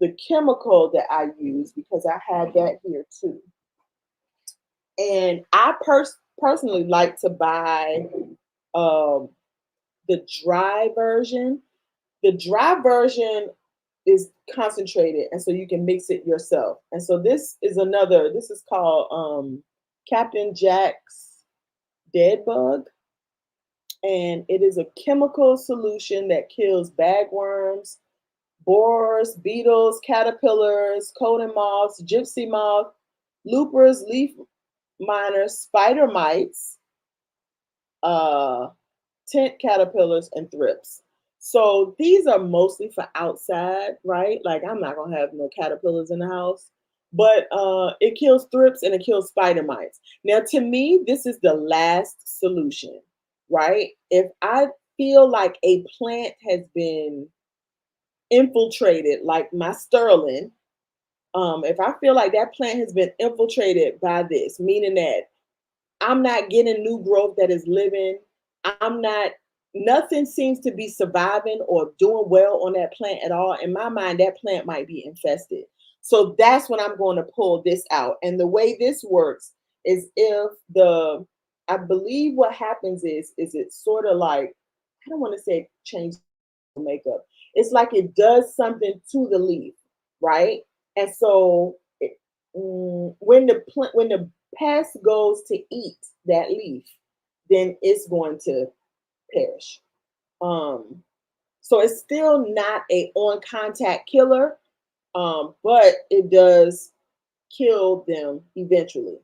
the chemical that I use, because I had that here too. And I personally like to buy the dry version. The dry version is concentrated, and so you can mix it yourself. And so this is called Captain Jack's DeadBug. And it is a chemical solution that kills bagworms, borers, beetles, caterpillars, coating moths, gypsy moth, loopers, leaf miners, spider mites, tent caterpillars, and thrips. So these are mostly for outside, right? Like I'm not gonna have no caterpillars in the house, but it kills thrips and it kills spider mites. Now, to me, this is the last solution, right? If I feel like a plant has been infiltrated, like my sterling, if I feel like that plant has been infiltrated by this, meaning that I'm not getting new growth that is living, nothing seems to be surviving or doing well on that plant at all. In my mind, that plant might be infested. So that's when I'm going to pull this out. And the way this works is I believe what happens is it's sort of like, I don't want to say change makeup. It's like it does something to the leaf, right? And so when the pest goes to eat that leaf, then it's going to perish. So it's still not a on contact killer, but it does kill them eventually.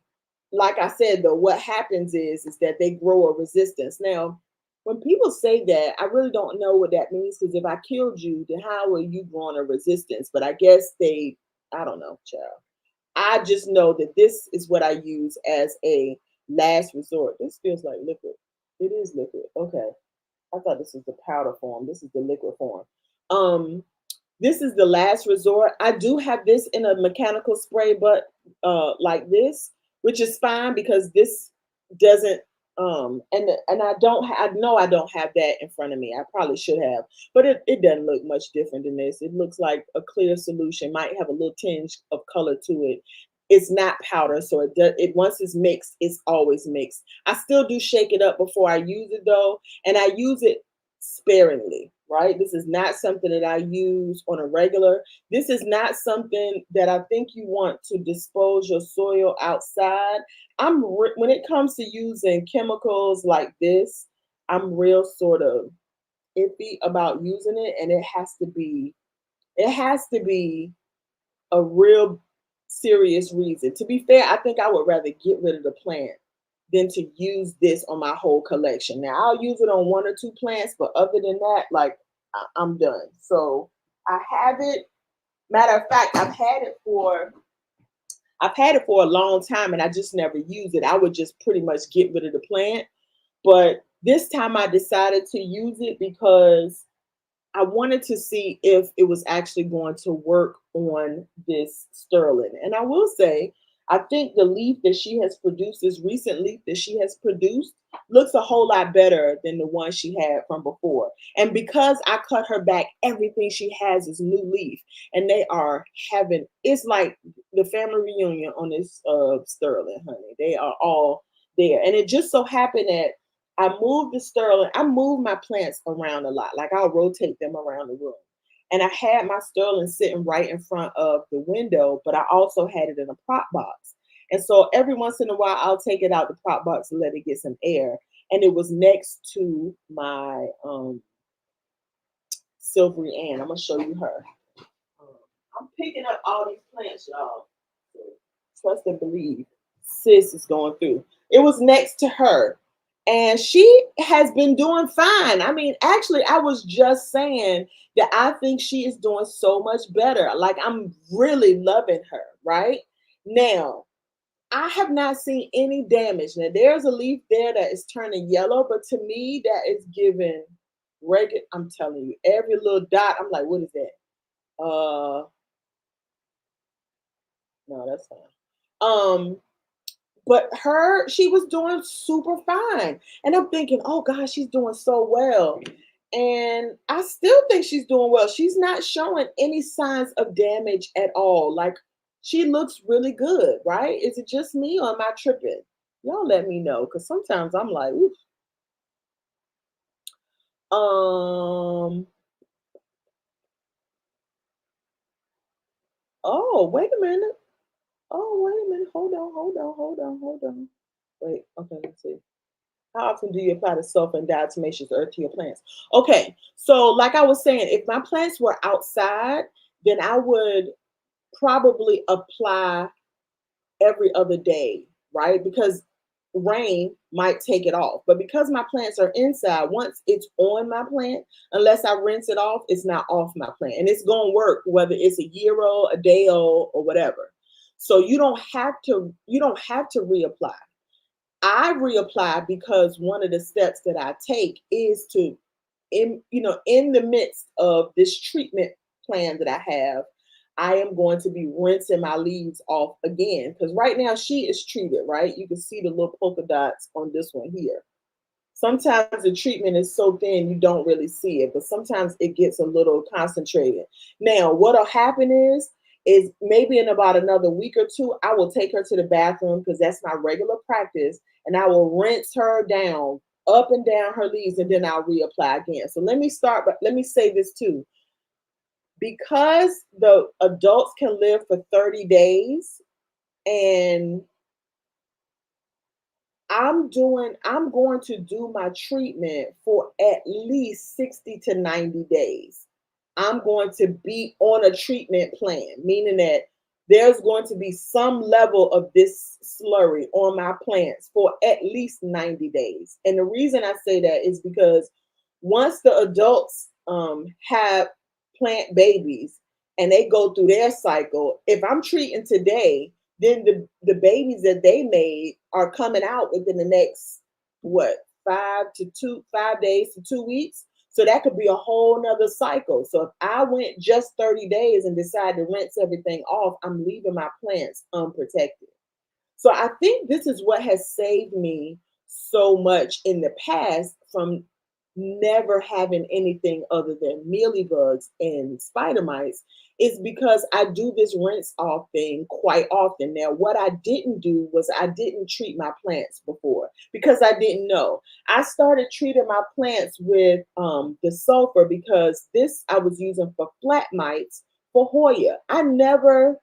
Like I said, though, what happens is that they grow a resistance. Now, when people say that, I really don't know what that means, because if I killed you, then how are you growing a resistance? But I guess I don't know, child. I just know that this is what I use as a last resort. This feels like liquid. It is liquid. Okay. I thought this was the powder form. This is the liquid form. This is the last resort. I do have this in a mechanical spray, but like this, which is fine because this doesn't. And I know I don't have that in front of me. I probably should have, but it doesn't look much different than this. It looks like a clear solution, might have a little tinge of color to it. It's not powder, so it once it's mixed, it's always mixed. I still do shake it up before I use it though, and I use it sparingly, right? This is not something that I use on a regular. This is not something that I think you want to dispose your soil outside. When it comes to using chemicals like this, I'm real sort of iffy about using it, and it has to be a real serious reason. To be fair, I think I would rather get rid of the plant than to use this on my whole collection. Now, I'll use it on 1 or 2 plants, but other than that, like I'm done. So I have it. Matter of fact, I've had it for a long time and I just never use it. I would just pretty much get rid of the plant. But this time I decided to use it because I wanted to see if it was actually going to work on this sterling. And I will say, I think the leaf that she has produced, this recent leaf that she has produced, looks a whole lot better than the one she had from before. And because I cut her back, everything she has is new leaf. And they are it's like the family reunion on this sterling, honey. They are all there. And it just so happened that I moved the sterling. I move my plants around a lot. Like I'll rotate them around the room. And I had my sterling sitting right in front of the window, but I also had it in a prop box. And so every once in a while, I'll take it out the prop box and let it get some air. And it was next to my Silvery Ann. I'm gonna show you her. I'm picking up all these plants, y'all. So trust and believe. Sis is going through. It was next to her. And she has been doing fine. I mean, actually, I was just saying that I think she is doing so much better. Like, I'm really loving her, right? Now, I have not seen any damage. Now, there's a leaf there that is turning yellow, but to me, that is giving regular. I'm telling you, every little dot, I'm like, what is that? No, that's fine. But she was doing super fine. And I'm thinking, oh gosh, she's doing so well. And I still think she's doing well. She's not showing any signs of damage at all. Like, she looks really good, right? Is it just me or am I tripping? Y'all let me know, because sometimes I'm like, oof. Oh, wait a minute. Oh, wait a minute. Hold on. Wait, okay, let's see. How often do you apply the sulfur and diatomaceous earth to your plants? Okay, so like I was saying, if my plants were outside, then I would probably apply every other day, right? Because rain might take it off. But because my plants are inside, once it's on my plant, unless I rinse it off, it's not off my plant. And it's going to work whether it's a year old, a day old, or whatever. So you don't have to reapply. I reapply because one of the steps that I take is to, in the midst of this treatment plan that I have, I am going to be rinsing my leaves off again, because right now she is treated, right? You can see the little polka dots on this one here. Sometimes the treatment is so thin you don't really see it, but sometimes it gets a little concentrated. Now, what'll happen is maybe in about another week or two, I will take her to the bathroom, because that's my regular practice, and I will rinse her down, up and down her leaves, and then I'll reapply again. So let me say this too. Because the adults can live for 30 days, and I'm going to do my treatment for at least 60 to 90 days. I'm going to be on a treatment plan, meaning that there's going to be some level of this slurry on my plants for at least 90 days. And the reason I say that is because once the adults have plant babies and they go through their cycle, if I'm treating today, then the babies that they made are coming out within the next 5 days to 2 weeks. So that could be a whole nother cycle. So if I went just 30 days and decided to rinse everything off, I'm leaving my plants unprotected. So I think this is what has saved me so much in the past from never having anything other than mealybugs and spider mites, is because I do this rinse off thing quite often. Now, what I didn't do was I didn't treat my plants before, because I didn't know. I started treating my plants with the sulfur, because this I was using for flat mites for Hoya. It never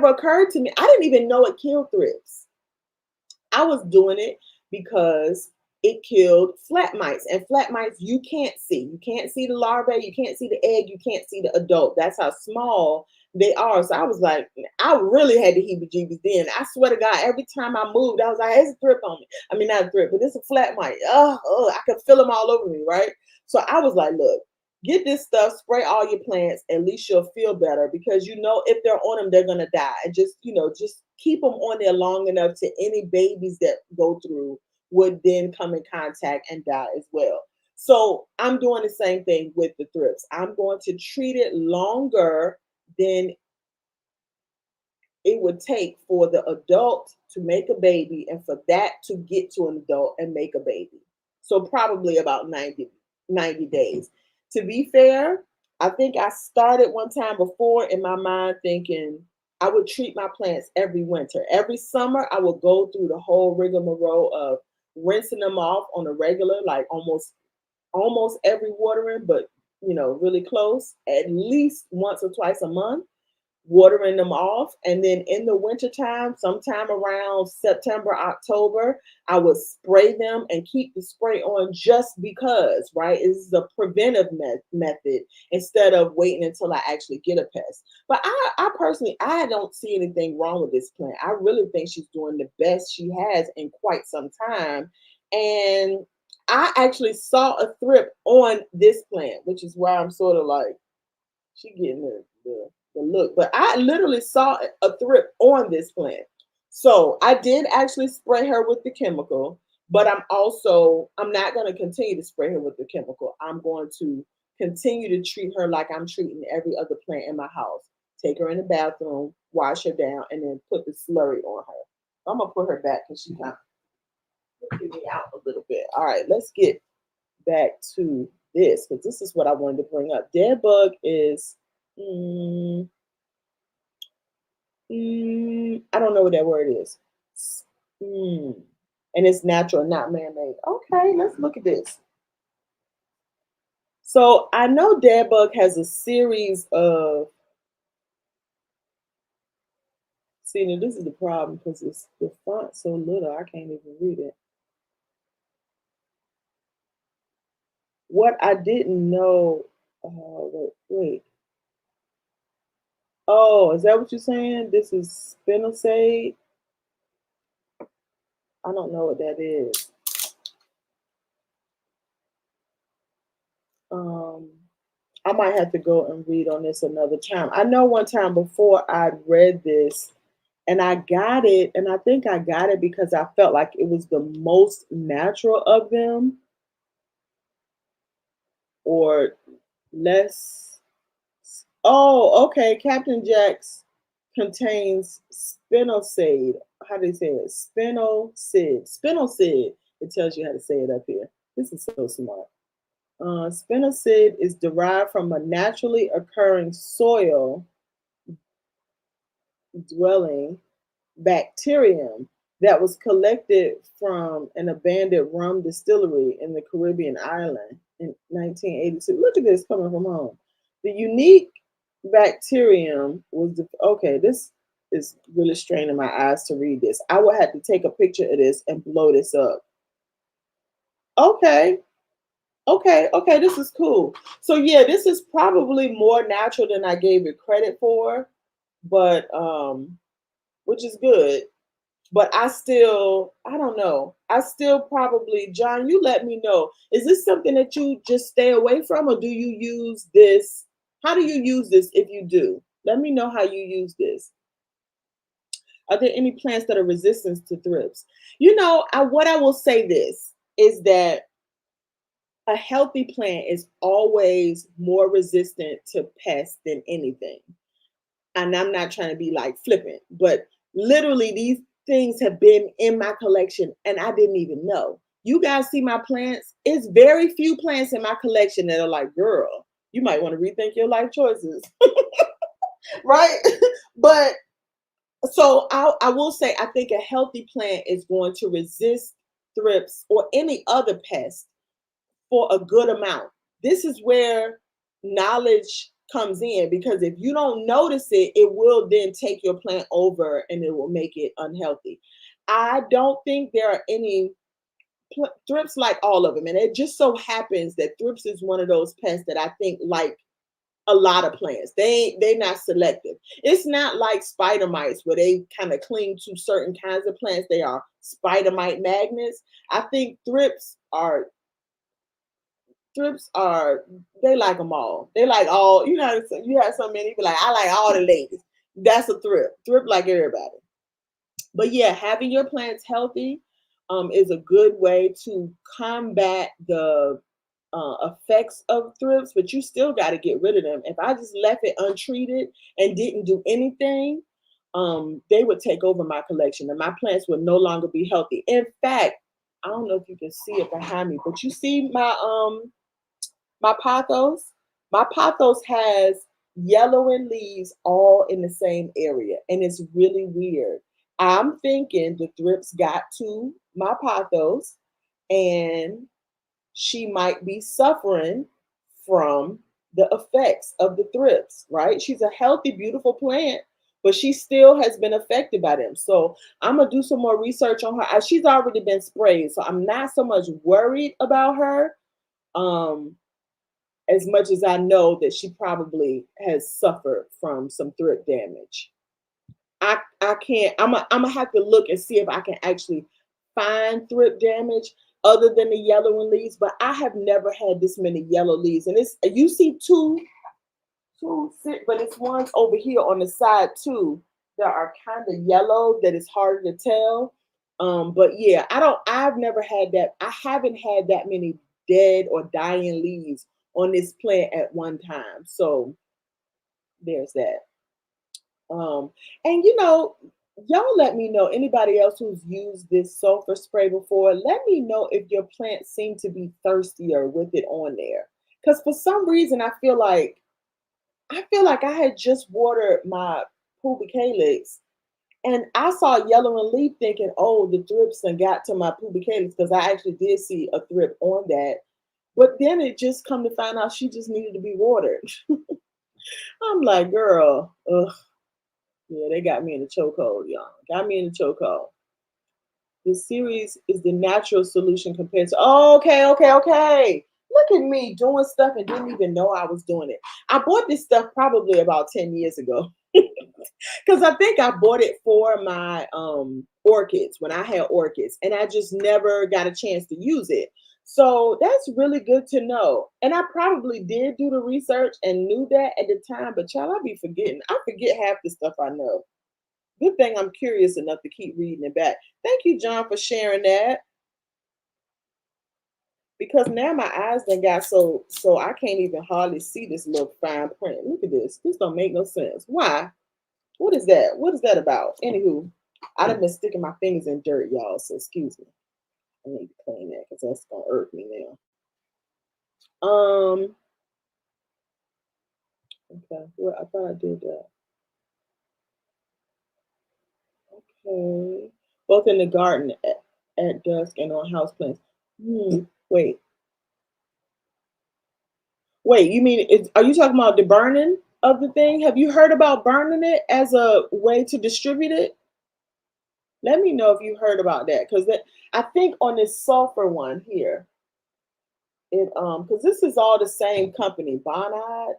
occurred to me. I didn't even know it killed thrips. I was doing it because it killed flat mites. And flat mites you can't see. You can't see the larvae, you can't see the egg, you can't see the adult. That's how small they are. So I was like, I really had the heebie-jeebies then. I swear to God, every time I moved, I was like, there's a thrip on me. I mean, not a thrip, but it's a flat mite. I could feel them all over me, right? So I was like, look, get this stuff, spray all your plants, at least you'll feel better, because if they're on them, they're gonna die. And just keep them on there long enough to any babies that go through would then come in contact and die as well. So I'm doing the same thing with the thrips. I'm going to treat it longer than it would take for the adult to make a baby and for that to get to an adult and make a baby. So probably about 90 days. To be fair, I think I started one time before in my mind thinking I would treat my plants every winter. Every summer, I would go through the whole rigmarole of rinsing them off on a regular, like almost every watering, but really close, at least once or twice a month. watering them off. And then in the wintertime, sometime around September, October, I would spray them and keep the spray on just because, right? It's a preventive method instead of waiting until I actually get a pest. But I personally, I don't see anything wrong with this plant. I really think she's doing the best she has in quite some time. And I actually saw a thrip on this plant, which is why I'm sort of like, she getting the look. But I literally saw a thrip on this plant. So I did actually spray her with the chemical, but I'm not going to continue to spray her with the chemical. I'm going to continue to treat her like I'm treating every other plant in my house. Take her in the bathroom, wash her down, and then put the slurry on her. I'm gonna put her back because she's not looking me out a little bit. All right, let's get back to this because this is what I wanted to bring up. DeadBug is, I don't know what that word is. And it's natural, not man-made. Okay, let's look at this. So I know DeadBug has a series of, see, now this is the problem because it's the font so little I can't even read it. What I didn't know, wait. Oh, is that what you're saying? This is spinosade? I don't know what that is. I might have to go and read on this another time. I know one time before I'd read this and I got it, and I think I got it because I felt like it was the most natural of them or less. Oh, okay. Captain Jack's contains spinosade. How do you say it? Spinoside. Spinoside. It tells you how to say it up here. This is so smart. Spinoside is derived from a naturally occurring soil dwelling bacterium that was collected from an abandoned rum distillery in the Caribbean island in 1982. Look at this coming from home. The unique bacterium was okay. This is really straining my eyes to read this. I will have to take a picture of this and blow this up. Okay. Okay, this is cool. So yeah, this is probably more natural than I gave it credit for, but which is good. But I don't know. I still probably, John, you let me know. Is this something that you just stay away from, or do you use this? How do you use this if you do? Let me know how you use this. Are there any plants that are resistant to thrips? What I will say this is that a healthy plant is always more resistant to pests than anything. And I'm not trying to be like flippant, but literally these things have been in my collection and I didn't even know. You guys see my plants? It's very few plants in my collection that are like, girl, you might want to rethink your life choices. Right? But so I will say, I think a healthy plant is going to resist thrips or any other pest for a good amount. This is where knowledge comes in, because if you don't notice it, it will then take your plant over and it will make it unhealthy. I don't think there are any thrips like all of them. And it just so happens that thrips is one of those pests that I think like a lot of plants. They're not selective. It's not like spider mites where they kind of cling to certain kinds of plants. They are spider mite magnets. I think they like them all. They like all, you have so many, be like, I like all the ladies. That's a thrip. Thrip like everybody. But yeah, having your plants healthy is a good way to combat the effects of thrips, but you still got to get rid of them. If I just left it untreated and didn't do anything, they would take over my collection and my plants would no longer be healthy. In fact, I don't know if you can see it behind me, but you see my pothos? My pothos has yellowing leaves all in the same area, and it's really weird. I'm thinking the thrips got to my pothos, and she might be suffering from the effects of the thrips, right? She's a healthy, beautiful plant, but she still has been affected by them. So I'm gonna do some more research on her. She's already been sprayed, so I'm not so much worried about her. As much as I know that she probably has suffered from some thrip damage. I can't. I'm gonna have to look and see if I can actually find thrip damage other than the yellowing leaves. But I have never had this many yellow leaves, and it's you see two, but it's ones over here on the side too that are kind of yellow that is harder to tell. But yeah, I've never had that. I haven't had that many dead or dying leaves on this plant at one time. So there's that. Um, and y'all let me know, anybody else who's used this sulfur spray before, let me know if your plants seem to be thirstier with it on there. Because for some reason I feel like I had just watered my pubicalyx and I saw yellow and leaf thinking, oh, the thrips and got to my pubicalyx because I actually did see a thrip on that. But then it just come to find out she just needed to be watered. I'm like, girl, ugh. Yeah, they got me in the chokehold, y'all. Got me in the chokehold. The series is the natural solution compared to. Oh, okay. Look at me doing stuff and didn't even know I was doing it. I bought this stuff probably about 10 years ago. Because I think I bought it for my orchids when I had orchids, and I just never got a chance to use it. So that's really good to know. And I probably did do the research and knew that at the time, but child, I be forgetting. I forget half the stuff I know. Good thing I'm curious enough to keep reading it back. Thank you, John, for sharing that. Because now my eyes done got so I can't even hardly see this little fine print. Look at this. This don't make no sense. Why? What is that? What is that about? Anywho, I done been sticking my fingers in dirt, y'all. So excuse me. I need to clean that because that's gonna irk me now. Okay. Well, I thought I did that. Okay. Both in the garden at dusk and on houseplants. Wait. Wait, you mean are you talking about the burning of the thing? Have you heard about burning it as a way to distribute it? Let me know if you heard about that. Because I think on this sulfur one here, because this is all the same company, Bonide.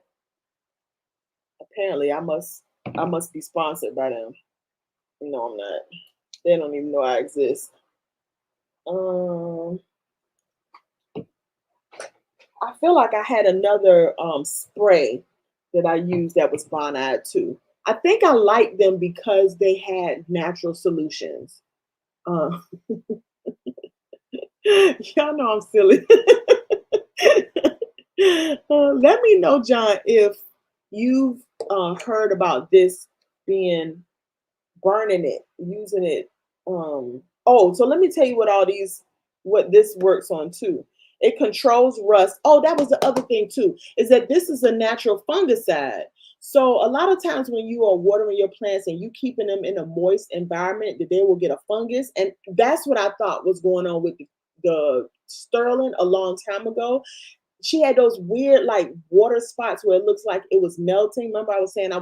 Apparently, I must be sponsored by them. No, I'm not. They don't even know I exist. I feel like I had another spray that I used that was Bonide too. I think I liked them because they had natural solutions. Uh, y'all know I'm silly. Let me know, John, if you've heard about this being burning it, using it. So let me tell you what this works on too. It controls rust. Oh, that was the other thing too, is that this is a natural fungicide. So a lot of times when you are watering your plants and you keeping them in a moist environment, that they will get a fungus. And that's what I thought was going on with the sterling a long time ago. She had those weird like water spots where it looks like it was melting. Remember I was saying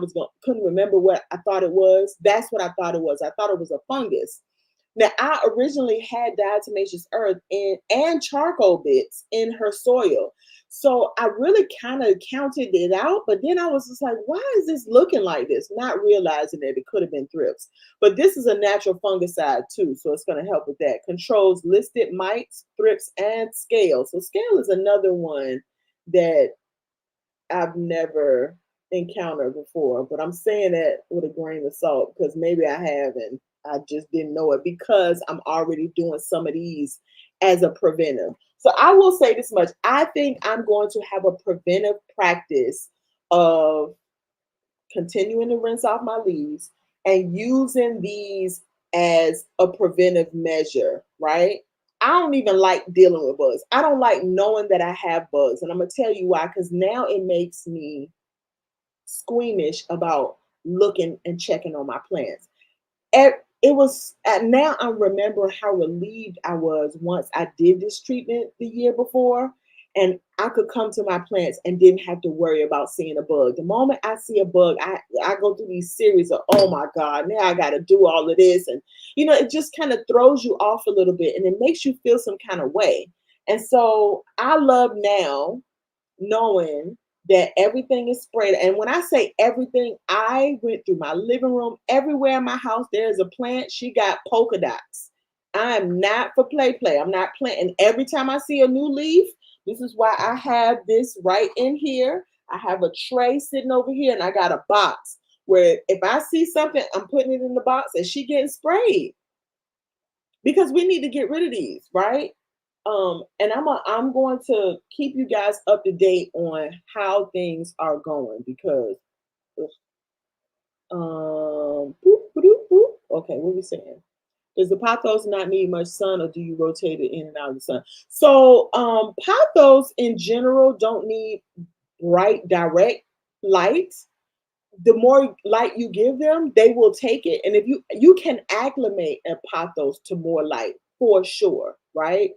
couldn't remember what I thought it was. That's what I thought it was. I thought it was a fungus. Now I originally had diatomaceous earth and charcoal bits in her soil. So I really kind of counted it out, but then I was just like, why is this looking like this? Not realizing that it could have been thrips. But this is a natural fungicide too, so it's going to help with that. Controls listed mites, thrips, and scale. So scale is another one that I've never encountered before, but I'm saying that with a grain of salt because maybe I have and I just didn't know it because I'm already doing some of these as a preventive. So I will say this much. I think I'm going to have a preventive practice of continuing to rinse off my leaves and using these as a preventive measure, right? I don't even like dealing with bugs. I don't like knowing that I have bugs. And I'm going to tell you why, because now it makes me squeamish about looking and checking on my plants. Now I'm remembering how relieved I was once I did this treatment the year before. and I could come to my plants and didn't have to worry about seeing a bug. The moment I see a bug, I go through these series of, oh my God, now I got to do all of this. And, it just kind of throws you off a little bit and it makes you feel some kind of way. And so I love now knowing that everything is sprayed. And when I say everything, I went through my living room, everywhere in my house, there's a plant. She got polka dots. I am not for play. I'm not planting. Every time I see a new leaf, this is why I have this right in here. I have a tray sitting over here and I got a box where if I see something, I'm putting it in the box and she getting sprayed because we need to get rid of these, right? And I'm going to keep you guys up to date on how things are going because okay, what are we saying? Does the pothos not need much sun or do you rotate it in and out of the sun? So pothos in general don't need bright direct light. The more light you give them, they will take it. And if you can acclimate a pothos to more light for sure, right?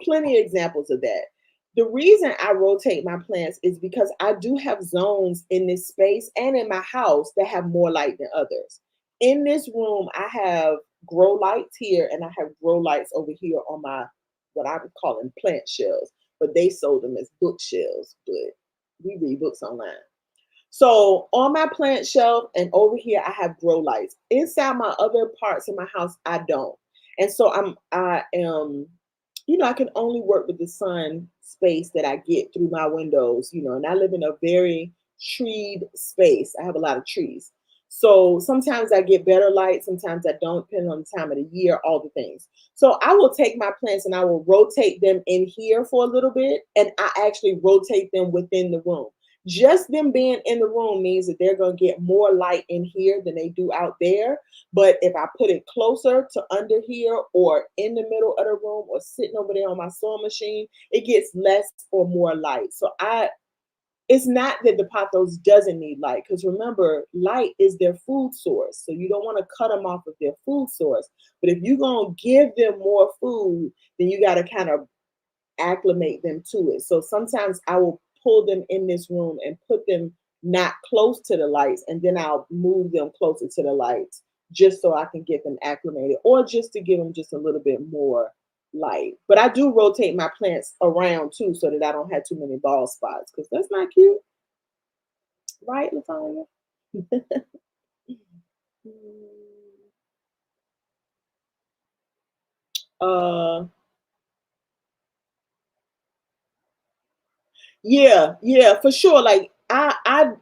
Plenty of examples of that. The reason I rotate my plants is because I do have zones in this space and in my house that have more light than others. In this room, I have grow lights here and I have grow lights over here on my, what I would call them plant shelves, but they sold them as bookshelves, but we read books online. So on my plant shelf and over here, I have grow lights. Inside my other parts of my house, I don't. And so I am, I can only work with the sun space that I get through my windows, and I live in a very treed space. I have a lot of trees. So sometimes I get better light, sometimes I don't, depending on the time of the year, all the things. So I will take my plants and I will rotate them in here for a little bit, and I actually rotate them within the room. Just them being in the room means that they're going to get more light in here than they do out there. But if I put it closer to under here or in the middle of the room or sitting over there on my sewing machine, it gets less or more light. So it's not that the pothos doesn't need light, because remember, light is their food source. So you don't want to cut them off of their food source. But if you're going to give them more food, then you got to kind of acclimate them to it. So sometimes I will pull them in this room and put them not close to the lights, and then I'll move them closer to the lights just so I can get them acclimated, or just to give them just a little bit more light. But I do rotate my plants around too so that I don't have too many bald spots, because that's not cute. Right, Latonya? Yeah, for sure. Like I've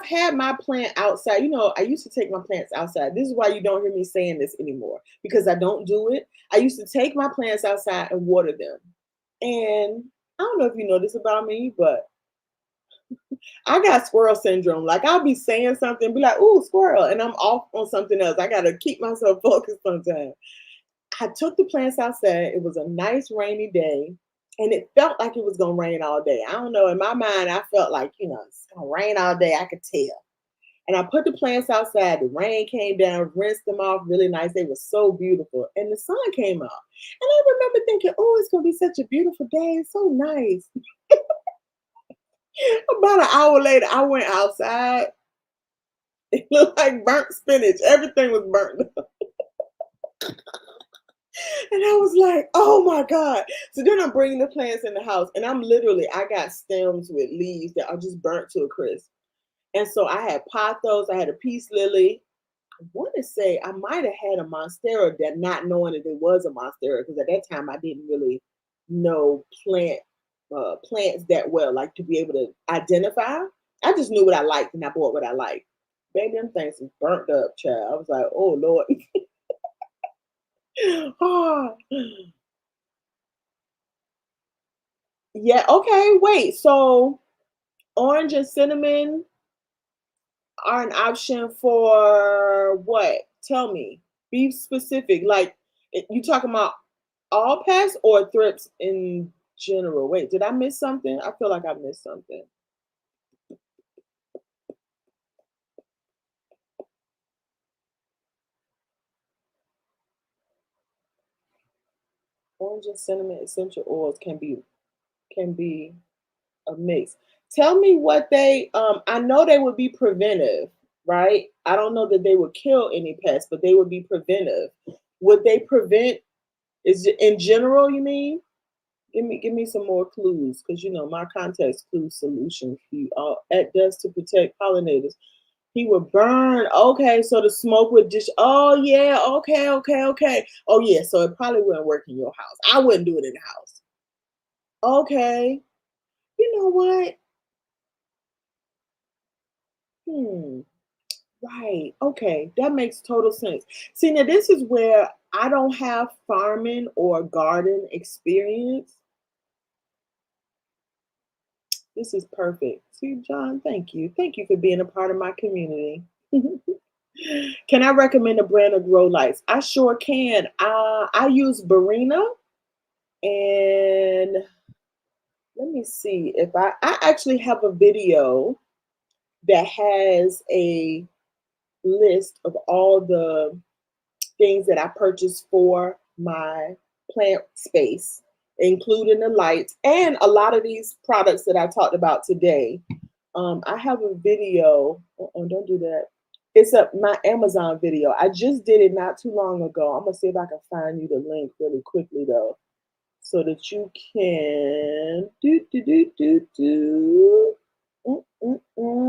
had my plant outside. I used to take my plants outside. This is why you don't hear me saying this anymore, because I don't do it. I used to take my plants outside and water them. And I don't know if you know this about me, but I got squirrel syndrome. Like I'll be saying something, be like, "Ooh, squirrel," and I'm off on something else. I gotta keep myself focused sometimes. I took the plants outside. It was a nice rainy day, and it felt like it was gonna rain all day. I don't know. In my mind, I felt like, it's gonna rain all day. I could tell. And I put the plants outside. The rain came down, rinsed them off really nice. They were so beautiful. And the sun came out. And I remember thinking, oh, it's gonna be such a beautiful day. It's so nice. About an hour later, I went outside. It looked like burnt spinach. Everything was burnt. And I was like, oh my God. So then I'm bringing the plants in the house, and I got stems with leaves that are just burnt to a crisp. And so I had pothos, I had a peace lily. I want to say I might have had a monstera, that not knowing that it was a monstera, because at that time I didn't really know plants that well, like to be able to identify. I just knew what I liked and I bought what I liked. Baby, them things was burnt up, child. I was like, oh Lord. Ah. Yeah, okay, wait. So orange and cinnamon are an option for what? Tell me. Be specific. Like you talking about all pests or thrips in general? Wait, did I miss something? I feel like I missed something. Orange and cinnamon essential oils can be can be a mix. Tell me what they I know they would be preventive, right? I don't know that they would kill any pests, but they would be preventive. Would they prevent is it in general, you mean? Give me some more clues, because you know my context clue solution key it does to protect pollinators. He would burn. Okay, so the smoke would just. Oh yeah. Okay. Okay. Okay. Oh yeah. So it probably wouldn't work in your house. I wouldn't do it in the house. Okay. You know what? Hmm. Right. Okay. That makes total sense. See, now this is where I don't have farming or garden experience. This is perfect. See, John, thank you. Thank you for being a part of my community. Can I recommend a brand of grow lights? I sure can. I use Barina, and let me see if I actually have a video that has a list of all the things that I purchased for my plant space, including the lights and a lot of these products that I talked about today. I have a video. Oh, don't do that. It's my Amazon video. I just did it not too long ago. I'm gonna see if I can find you the link really quickly though, so that you can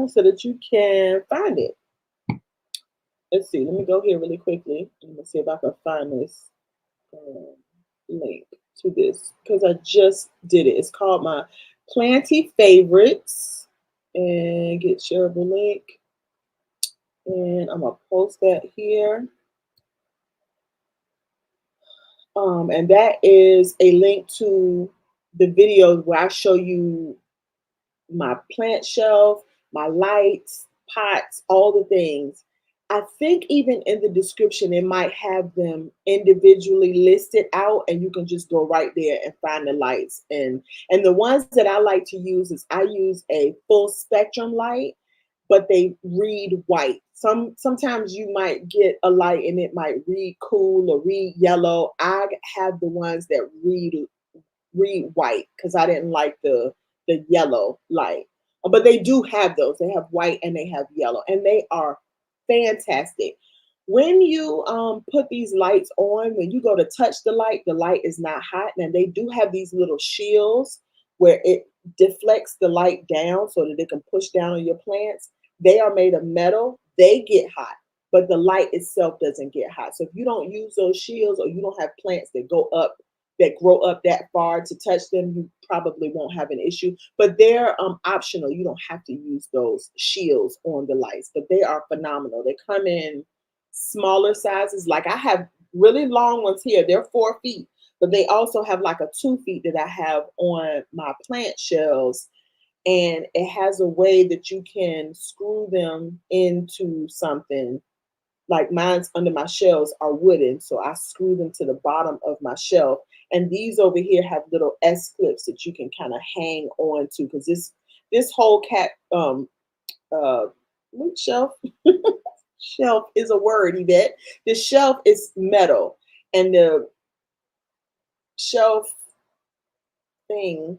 so that you can find it. Let's see. Let me go here really quickly. I'm gonna see if I can find this um, link to this because I just did it. It's called my Planty Favorites, and get shareable link. And I'm gonna post that here. And that is a link to the video where I show you my plant shelf, my lights, pots, all the things. I think even in the description, it might have them individually listed out, and you can just go right there and find the lights. And the ones that I like to use is I use a full spectrum light, but they read white. Sometimes you might get a light and it might read cool or read yellow. I have the ones that read white because I didn't like the yellow light. But they do have those. They have white and they have yellow, and they are fantastic. When you put these lights on, when you go to touch the light is not hot. And they do have these little shields where it deflects the light down so that it can push down on your plants. They are made of metal. They get hot, but the light itself doesn't get hot. So if you don't use those shields, or you don't have plants that grow up that far to touch them, you probably won't have an issue. But they're optional. You don't have to use those shields on the lights, but they are phenomenal. They come in smaller sizes. Like I have really long ones here. They're 4 feet, but they also have like a 2 feet that I have on my plant shelves. And it has a way that you can screw them into something. Like mine's under my shelves are wooden, so I screw them to the bottom of my shelf. And these over here have little S clips that you can kind of hang on to, because this whole uh shelf shelf is a word, Yvette. The shelf is metal, and the shelf thing,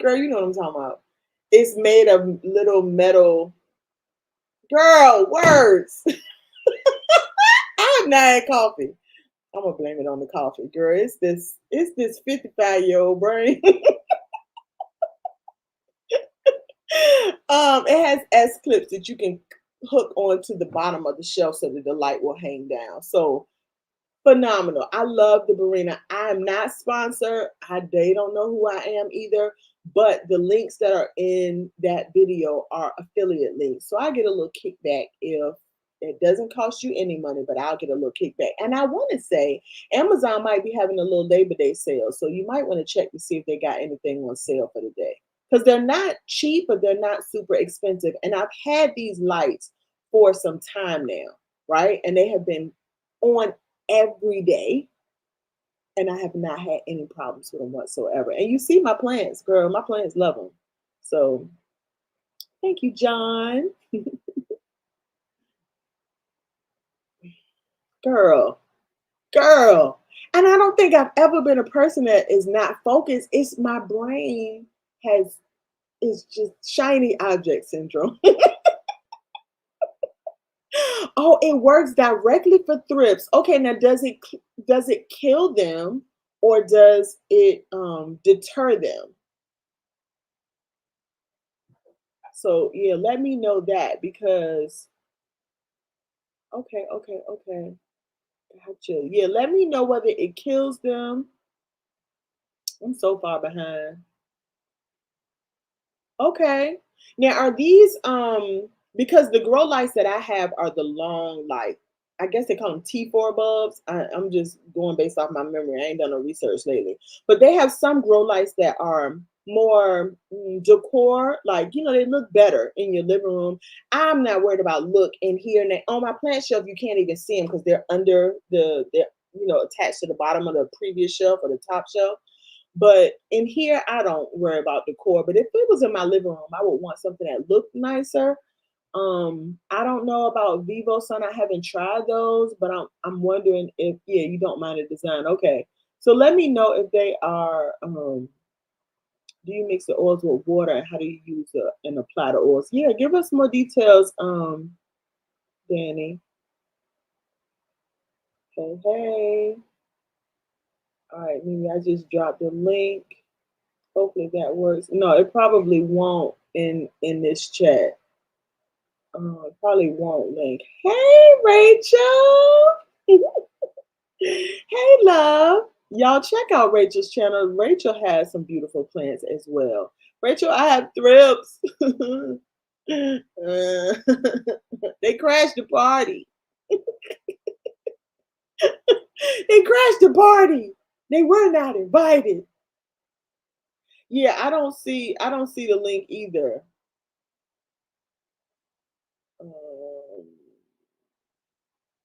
girl, you know what I'm talking about. It's made of little metal. Girl, words. I'm not had coffee. I'm gonna blame it on the coffee, girl. It's this 55-year-old brain. It has S clips that you can hook onto the bottom of the shelf so that the light will hang down. So phenomenal. I love the Barina. I am not sponsored. They don't know who I am either. But the links that are in that video are affiliate links. So I get a little kickback if it doesn't cost you any money, but I'll get a little kickback. And I want to say Amazon might be having a little Labor Day sale. So you might want to check to see if they got anything on sale for the day. Because they're not cheap, but they're not super expensive. And I've had these lights for some time now, right? And they have been on every day, and I have not had any problems with them whatsoever. And you see my plants, girl. My plants love them. So thank you, John. Girl. And I don't think I've ever been a person that is not focused. It's my brain is just shiny object syndrome. Oh, it works directly for thrips. Okay, now does it kill them or does it deter them? So yeah, let me know that because okay. Gotcha. Yeah, let me know whether it kills them. I'm so far behind. Okay. Now are these because the grow lights that I have are the long like I guess they call them T4 bulbs. I'm just going based off my memory. I ain't done no research lately. But they have some grow lights that are more decor, like they look better in your living room. I'm not worried about look in here. And on my plant shelf, you can't even see them because they're under they're attached to the bottom of the previous shelf or the top shelf. But in here, I don't worry about decor. But if it was in my living room, I would want something that looked nicer. I don't know about Vivo Sun. I haven't tried those, but I'm wondering if you don't mind the design. Okay. So let me know if they are do you mix the oils with water and how do you use and apply the oils? Yeah, give us more details, Danny. Hey, hey. All right, maybe I just dropped the link. Hopefully that works. No, it probably won't in this chat. It probably won't link. Hey, Rachel. Hey, love. Y'all check out Rachel's channel. Rachel has some beautiful plants as well. Rachel, I have thrips. They crashed the party. They crashed the party. They were not invited. Yeah, I don't see the link either. Um,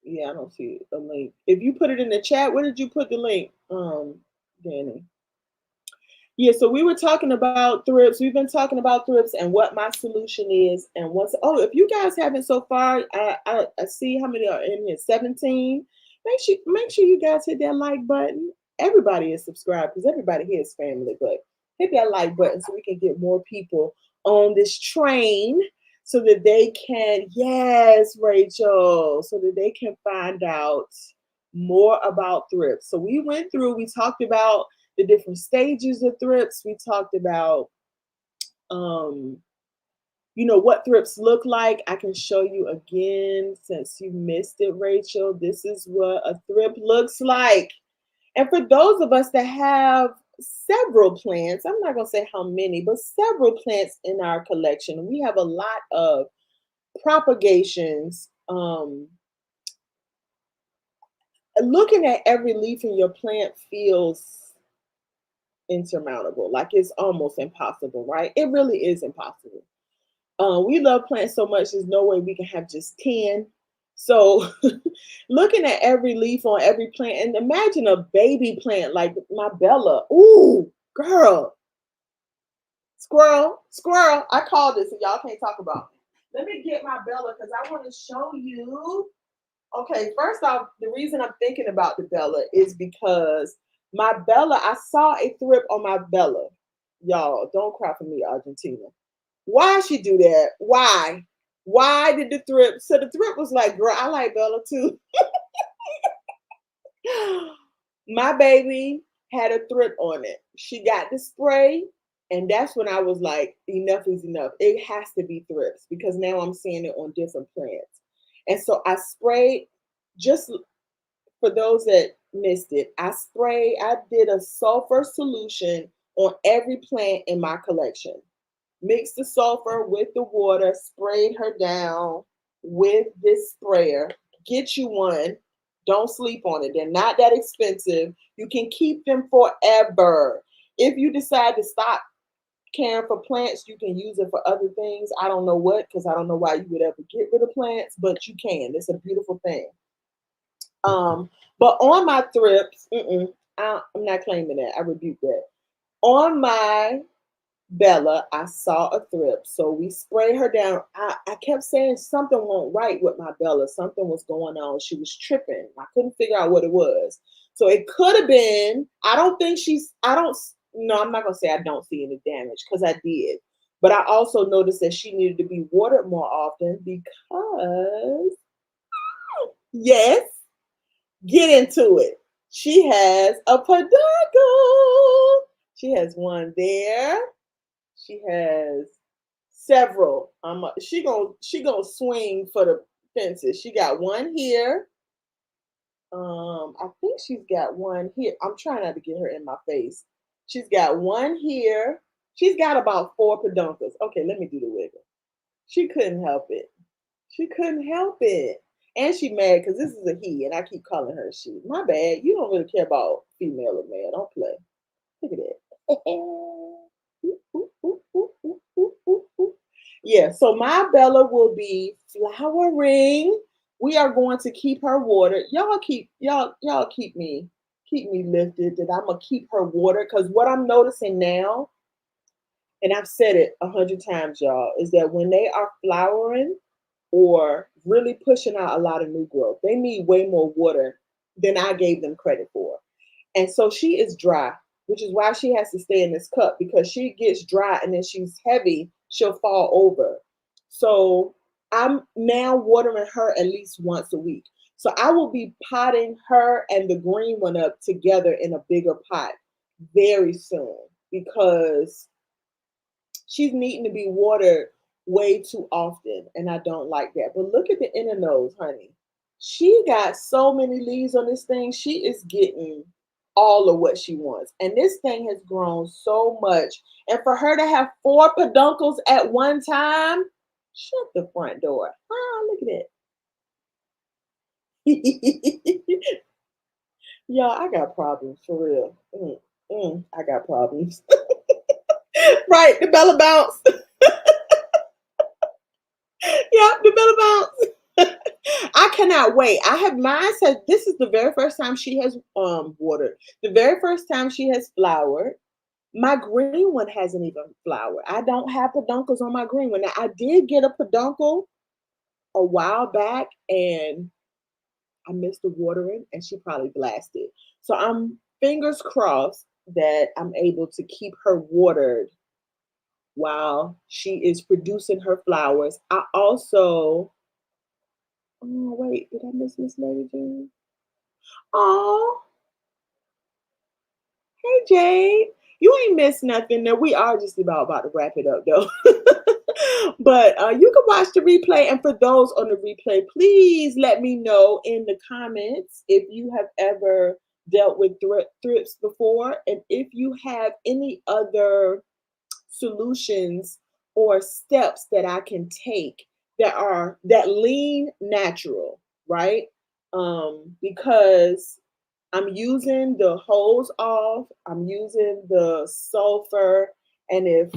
yeah, I don't see a link. If you put it in the chat, where did you put the link, Danny? Yeah, so we were talking about thrips. We've been talking about thrips and what my solution is. And if you guys haven't so far, I see how many are in here. 17. Make sure you guys hit that like button. Everybody is subscribed because everybody here is family, but hit that like button so we can get more people on this train so that they can, yes, Rachel, so that they can find out more about thrips. So we talked about the different stages of thrips. We talked about, what thrips look like. I can show you again since you missed it, Rachel. This is what a thrip looks like. And for those of us that have several plants, I'm not going to say how many, but several plants in our collection, we have a lot of propagations. Looking at every leaf in your plant feels insurmountable. Like it's almost impossible, right? It really is impossible. We love plants so much, there's no way we can have just 10. So looking at every leaf on every plant, and imagine a baby plant like my Bella. Ooh, girl. Squirrel. I called this, so y'all can't talk about me. Let me get my Bella because I want to show you. Okay, first off, the reason I'm thinking about the Bella is because my Bella, I saw a thrip on my Bella. Y'all, don't cry for me, Argentina. Why she do that? Why? Why did the thrip? So the thrip was like, girl, I like Bella too. My baby had a thrip on it. She got the spray, and that's when I was like, enough is enough. It has to be thrips because now I'm seeing it on different plants. And so I sprayed, just for those that missed it, I did a sulfur solution on every plant in my collection. Mixed the sulfur with the water, sprayed her down with this sprayer. Get you one. Don't sleep on it. They're not that expensive. You can keep them forever. If you decide to stop caring for plants, you can use it for other things. I don't know what, because I don't know why you would ever get rid of plants, but you can. It's a beautiful thing. But on my thrips, I'm not claiming that. I rebuke that. On my Bella, I saw a thrip. So we sprayed her down. I kept saying something went right with my Bella. Something was going on. She was tripping. I couldn't figure out what it was. So it could have been, no, I'm not going to say I don't see any damage because I did. But I also noticed that she needed to be watered more often because, yes, get into it. She has a peduncle. She has one there. She has several. She gonna swing for the fences. She got one here. I think she's got one here. I'm trying not to get her in my face. She's got one here. She's got about 4 peduncles. Okay, let me do the wiggle. She couldn't help it. She couldn't help it. And she mad because this is a he, and I keep calling her she. My bad. You don't really care about female or male. Don't play. Look at that. Yeah, so my Bella will be flowering. We are going to keep her watered. Y'all keep me lifted that I'm gonna keep her watered because what I'm noticing now, and I've said it 100 times, y'all, is that when they are flowering or really pushing out a lot of new growth, they need way more water than I gave them credit for. And so she is dry, which is why she has to stay in this cup because she gets dry and then she's heavy, she'll fall over. So I'm now watering her at least once a week. So I will be potting her and the green one up together in a bigger pot very soon because she's needing to be watered way too often, and I don't like that. But look at the inner nose, honey. She got so many leaves on this thing. She is getting all of what she wants. And this thing has grown so much. And for her to have 4 peduncles at one time, shut the front door. Oh, look at it. Y'all, I got problems for real. I got problems. Right, the Bella bounce. Yeah, the Bella bounce. I cannot wait. I have mine said this is the very first time she has watered. The very first time she has flowered. My green one hasn't even flowered. I don't have peduncles on my green one. Now I did get a peduncle a while back and I missed the watering and she probably blasted. So I'm fingers crossed that I'm able to keep her watered while she is producing her flowers. I also, oh wait, did I miss Miss Lady Jane? Oh, hey Jade. You ain't missed nothing. Now we are just about to wrap it up though. But you can watch the replay. And for those on the replay, please let me know in the comments if you have ever dealt with thrips before and if you have any other solutions or steps that I can take that lean natural, right? Because I'm using the hose off, I'm using the sulfur, and if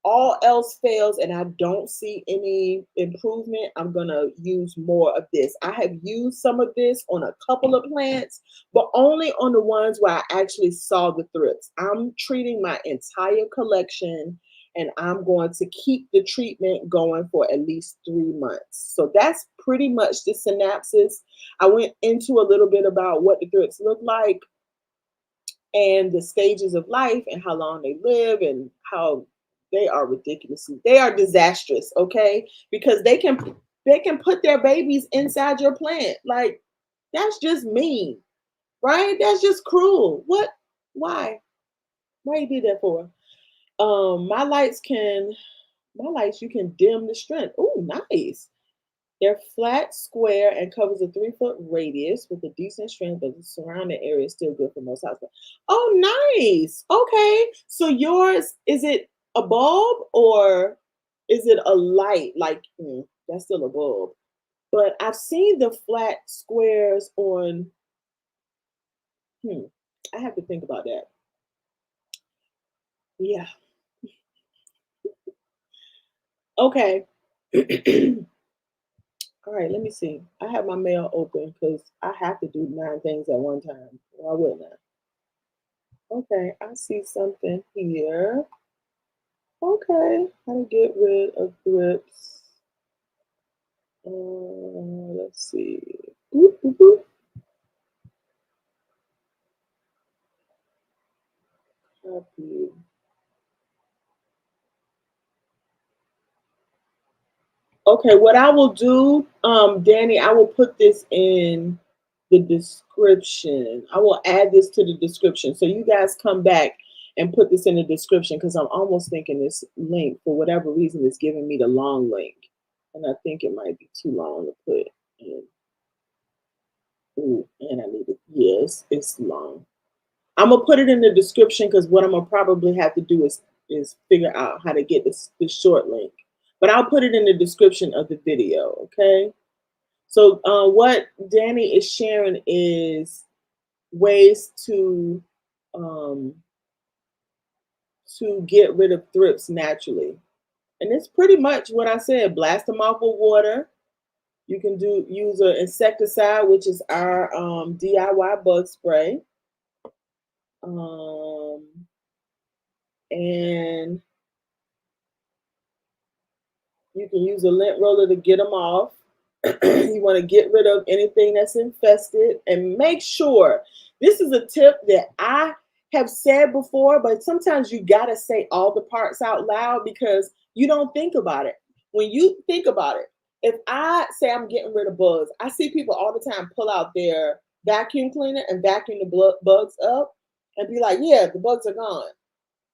all else fails and I don't see any improvement, I'm gonna use more of this. I have used some of this on a couple of plants, but only on the ones where I actually saw the thrips. I'm treating my entire collection and I'm going to keep the treatment going for at least 3 months. So that's pretty much the synopsis. I went into a little bit about what the thrips look like and the stages of life and how long they live and how they are they are disastrous, okay? Because they can put their babies inside your plant. Like that's just mean, right? That's just cruel. What? Why? Why you do that for? My lights you can dim the strength. Oh, nice. They're flat, square, and covers a 3-foot radius with a decent strength, but the surrounding area is still good for most houseplants. Oh, nice. Okay. So yours, is it a bulb or is it a light? Like, that's still a bulb. But I've seen the flat squares on, I have to think about that. Yeah. Okay. All right, let me see. I have my mail open because I have to do 9 things at one time. Why wouldn't I? Okay, I see something here. Okay, how to get rid of thrips. Let's see. Boop, boop, boop. Copy. Okay, what I will do, Danny, I will put this in the description. I will add this to the description. So you guys come back and put this in the description because I'm almost thinking this link, for whatever reason, is giving me the long link. And I think it might be too long to put in. Ooh, and I need it. Yes, it's long. I'm gonna put it in the description because what I'm gonna probably have to do is figure out how to get this short link. But I'll put it in the description of the video. Okay. So what Danny is sharing is ways um, to get rid of thrips naturally, and it's pretty much what I said. Blast them off with water. You can use an insecticide, which is our DIY bug spray. And you can use a lint roller to get them off. You want to get rid of anything that's infested, and make sure, this is a tip that I have said before, but sometimes you got to say all the parts out loud because you don't think about it. When you think about it, if I say I'm getting rid of bugs, I see people all the time pull out their vacuum cleaner and vacuum the bugs up and be like, yeah, the bugs are gone.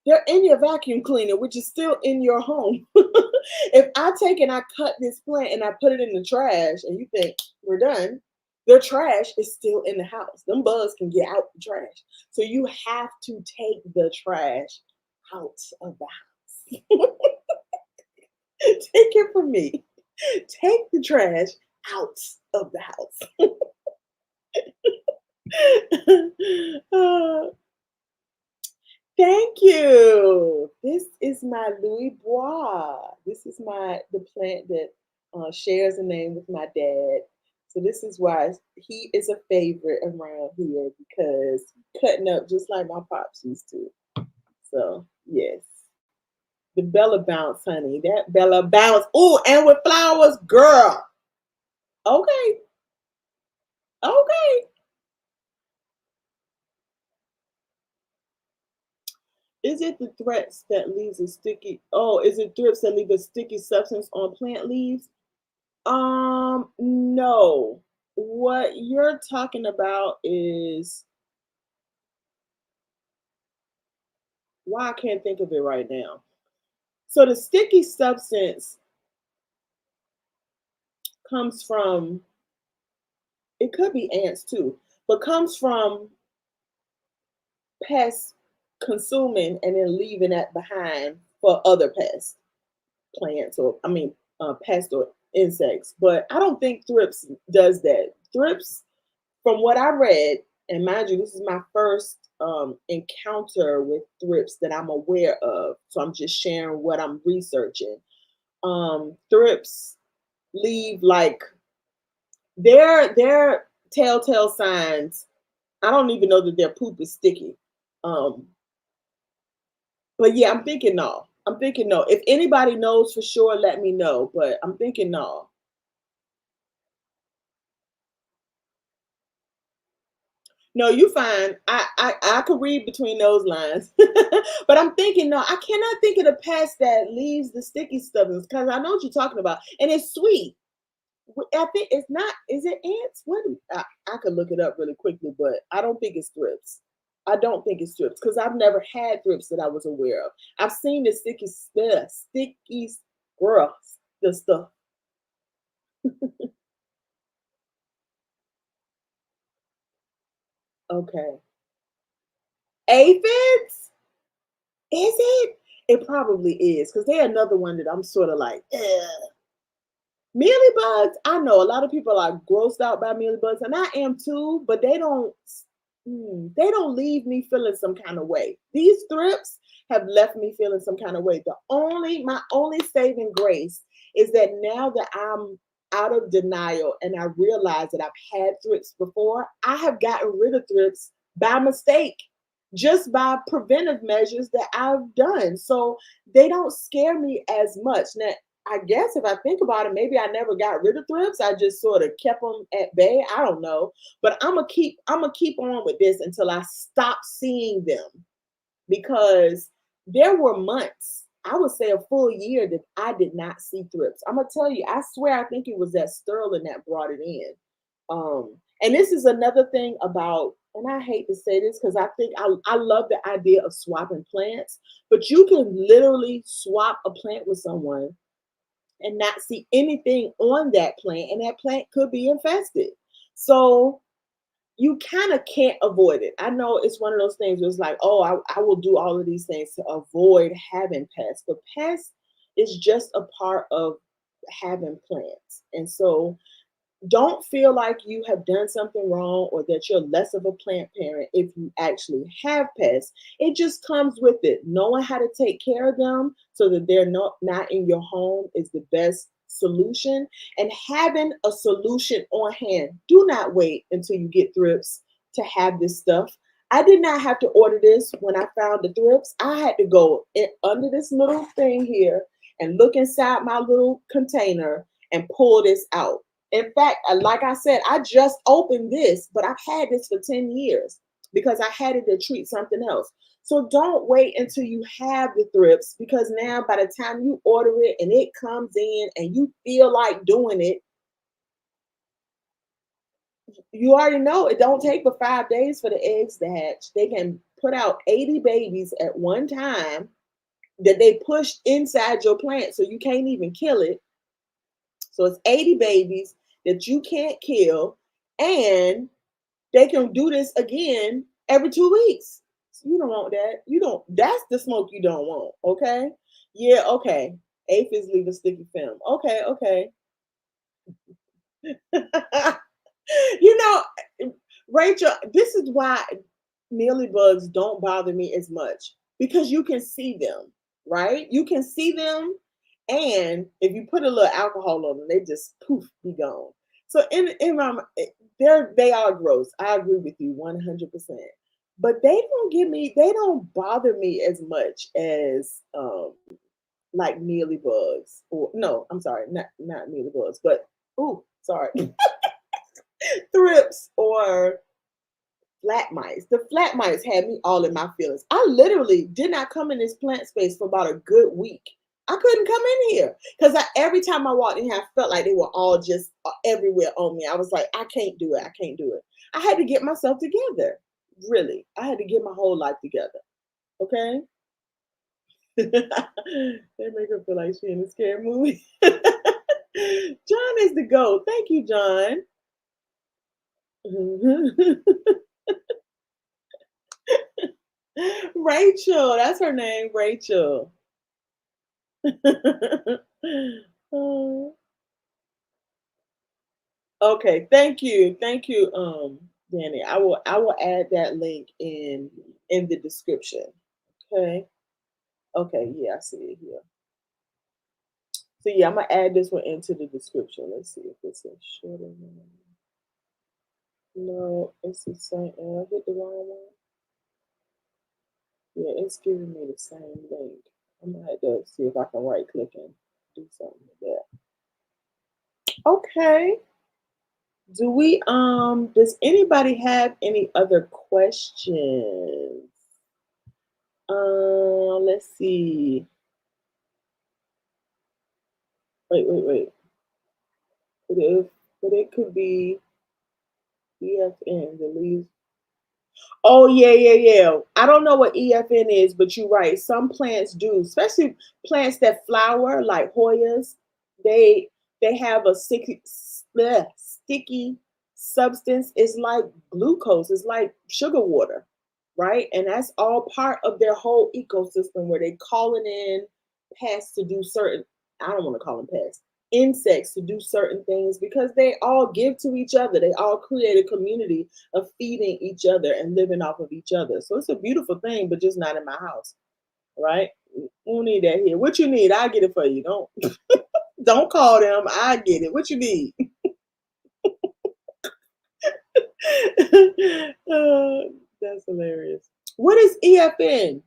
They're in your vacuum cleaner, which is still in your home. If I take and I cut this plant and I put it in the trash and you think we're done, the trash is still in the house. Them bugs can get out the trash. So you have to take the trash out of the house. Take it from me. Take the trash out of the house. Thank you. This is my Louis Bois. This is the plant that shares a name with my dad. So this is why he is a favorite around here, because cutting up just like my pops used to. So yes, the Bella Bounce, honey. That Bella Bounce. Oh, and with flowers, girl. Okay, okay. Is it the threats that leaves a sticky? Oh, is it thrips that leave a sticky substance on plant leaves? No. What you're talking about is, why I can't think of it right now. So the sticky substance comes from, it could be ants too, but comes from pests consuming and then leaving that behind for other pests, plants, or pests or insects. But I don't think thrips does that. Thrips, from what I read, and mind you, this is my first encounter with thrips that I'm aware of. So I'm just sharing what I'm researching. Thrips leave like their telltale signs. I don't even know that their poop is sticky. Um, but yeah, I'm thinking no. I'm thinking no. If anybody knows for sure, let me know. But I'm thinking no. No, you fine. I could read between those lines, but I'm thinking no. I cannot think of the pest that leaves the sticky stubbins, because I know what you're talking about, and it's sweet. I think it's not. Is it ants? What? I could look it up really quickly, but I don't think it's thrips. I don't think it's thrips because I've never had thrips that I was aware of. I've seen the sticky girl, the stuff. Okay, aphids. Is it? It probably is because they're another one that I'm sort of like, ugh. Mealybugs, I know a lot of people are grossed out by mealybugs, and I am too, but they don't leave me feeling some kind of way. These thrips have left me feeling some kind of way. My only saving grace is that now that I'm out of denial and I realize that I've had thrips before, I have gotten rid of thrips by mistake. just by preventive measures that I've done. So they don't scare me as much. Now, I guess if I think about it, maybe I never got rid of thrips. I just sort of kept them at bay. I don't know. But I'm gonna keep on with this until I stop seeing them, because there were months, I would say a full year, that I did not see thrips. I'm gonna tell you, I swear I think it was that Sterling that brought it in. And this is another thing about, and I hate to say this because I love the idea of swapping plants, but you can literally swap a plant with someone and not see anything on that plant, and that plant could be infested. So you kind of can't avoid it. I know it's one of those things where it's like, oh, I will do all of these things to avoid having pests, but pests is just a part of having plants. And so don't feel like you have done something wrong or that you're less of a plant parent if you actually have pests. It just comes with it. Knowing how to take care of them so that they're not in your home is the best solution. And having a solution on hand. Do not wait until you get thrips to have this stuff. I did not have to order this when I found the thrips. I had to go under this little thing here and look inside my little container and pull this out. In fact, like I said, I just opened this, but I've had this for 10 years because I had it to treat something else. So don't wait until you have the thrips, because now by the time you order it and it comes in and you feel like doing it, you already know it don't take but 5 days for the eggs to hatch. They can put out 80 babies at one time that they push inside your plant so you can't even kill it. So it's 80 babies that you can't kill, and they can do this again every 2 weeks. So you don't want that. You don't, that's the smoke you don't want. Okay. Yeah, okay. Aphids leave a sticky film. Okay, okay. You know, Rachel, this is why mealybugs don't bother me as much, because you can see them, right? You can see them, and if you put a little alcohol on them, they just poof, be gone. So in my, they are gross. I agree with you 100%. But they don't bother me as much as like mealybugs, or no, I'm sorry, not mealybugs, but ooh, sorry, thrips or flat mice. The flat mice had me all in my feelings. I literally did not come in this plant space for about a good week. I couldn't come in here because every time I walked in here, I felt like they were all just everywhere on me. I was like, I can't do it. I can't do it. I had to get myself together. Really, I had to get my whole life together. Okay. They make her feel like she in a scary movie. John is the GOAT. Thank you, John. Rachel, that's her name, Rachel. Oh, okay, thank you, Danny. I will add that link in the description. Okay, okay, yeah, I see it here. So yeah, I'm gonna add this one into the description. Let's see if it's a shorter one. No, it's the same. I hit the wrong one. Yeah, it's giving me the same link. I'm gonna have to see if I can right click and do something with that. Okay. Does anybody have any other questions? Let's see. Wait. But it could be EFN, the leaves. Oh yeah. I don't know what EFN is, but you're right. Some plants do, especially plants that flower like Hoyas. They they have a sticky substance. It's like glucose. It's like sugar water, right? And that's all part of their whole ecosystem where they calling in pests to do certain. I don't want to call them pests, insects to do certain things, because they all give to each other. They all create a community of feeding each other and living off of each other. So it's a beautiful thing, but just not in my house, right? We don't need that here. What you need, I'll get it for you. Don't call them. I get it. What you need? That's hilarious. What is EFN?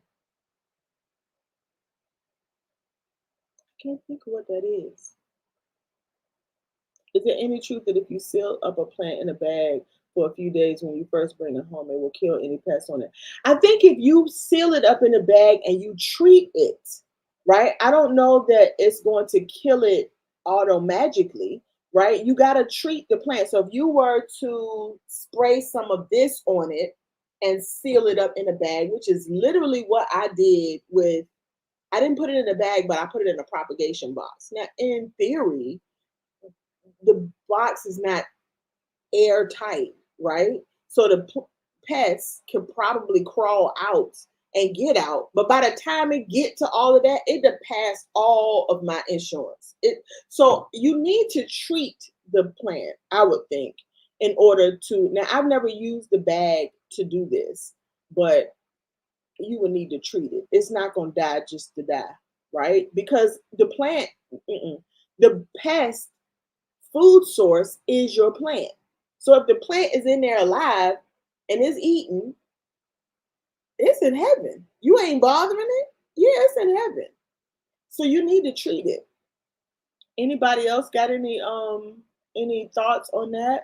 I can't think of what that is. Is there any truth that if you seal up a plant in a bag for a few days when you first bring it home, it will kill any pests on it? I think if you seal it up in a bag and you treat it, right? I don't know that it's going to kill it magically, right? You got to treat the plant. So if you were to spray some of this on it and seal it up in a bag, which is literally what I did with, I didn't put it in a bag, but I put it in a propagation box. Now, in theory, the box is not airtight, right? So the pests can probably crawl out and get out. But by the time it get to all of that, it done passed all of my insurance. So you need to treat the plant, I would think, in order to. Now, I've never used the bag to do this, but you would need to treat it. It's not going to die just to die, right? Because the plant, the pest food source is your plant. So if the plant is in there alive and is eating, it's in heaven. You ain't bothering it. Yeah, it's in heaven. So you need to treat it. Anybody else got any thoughts on that?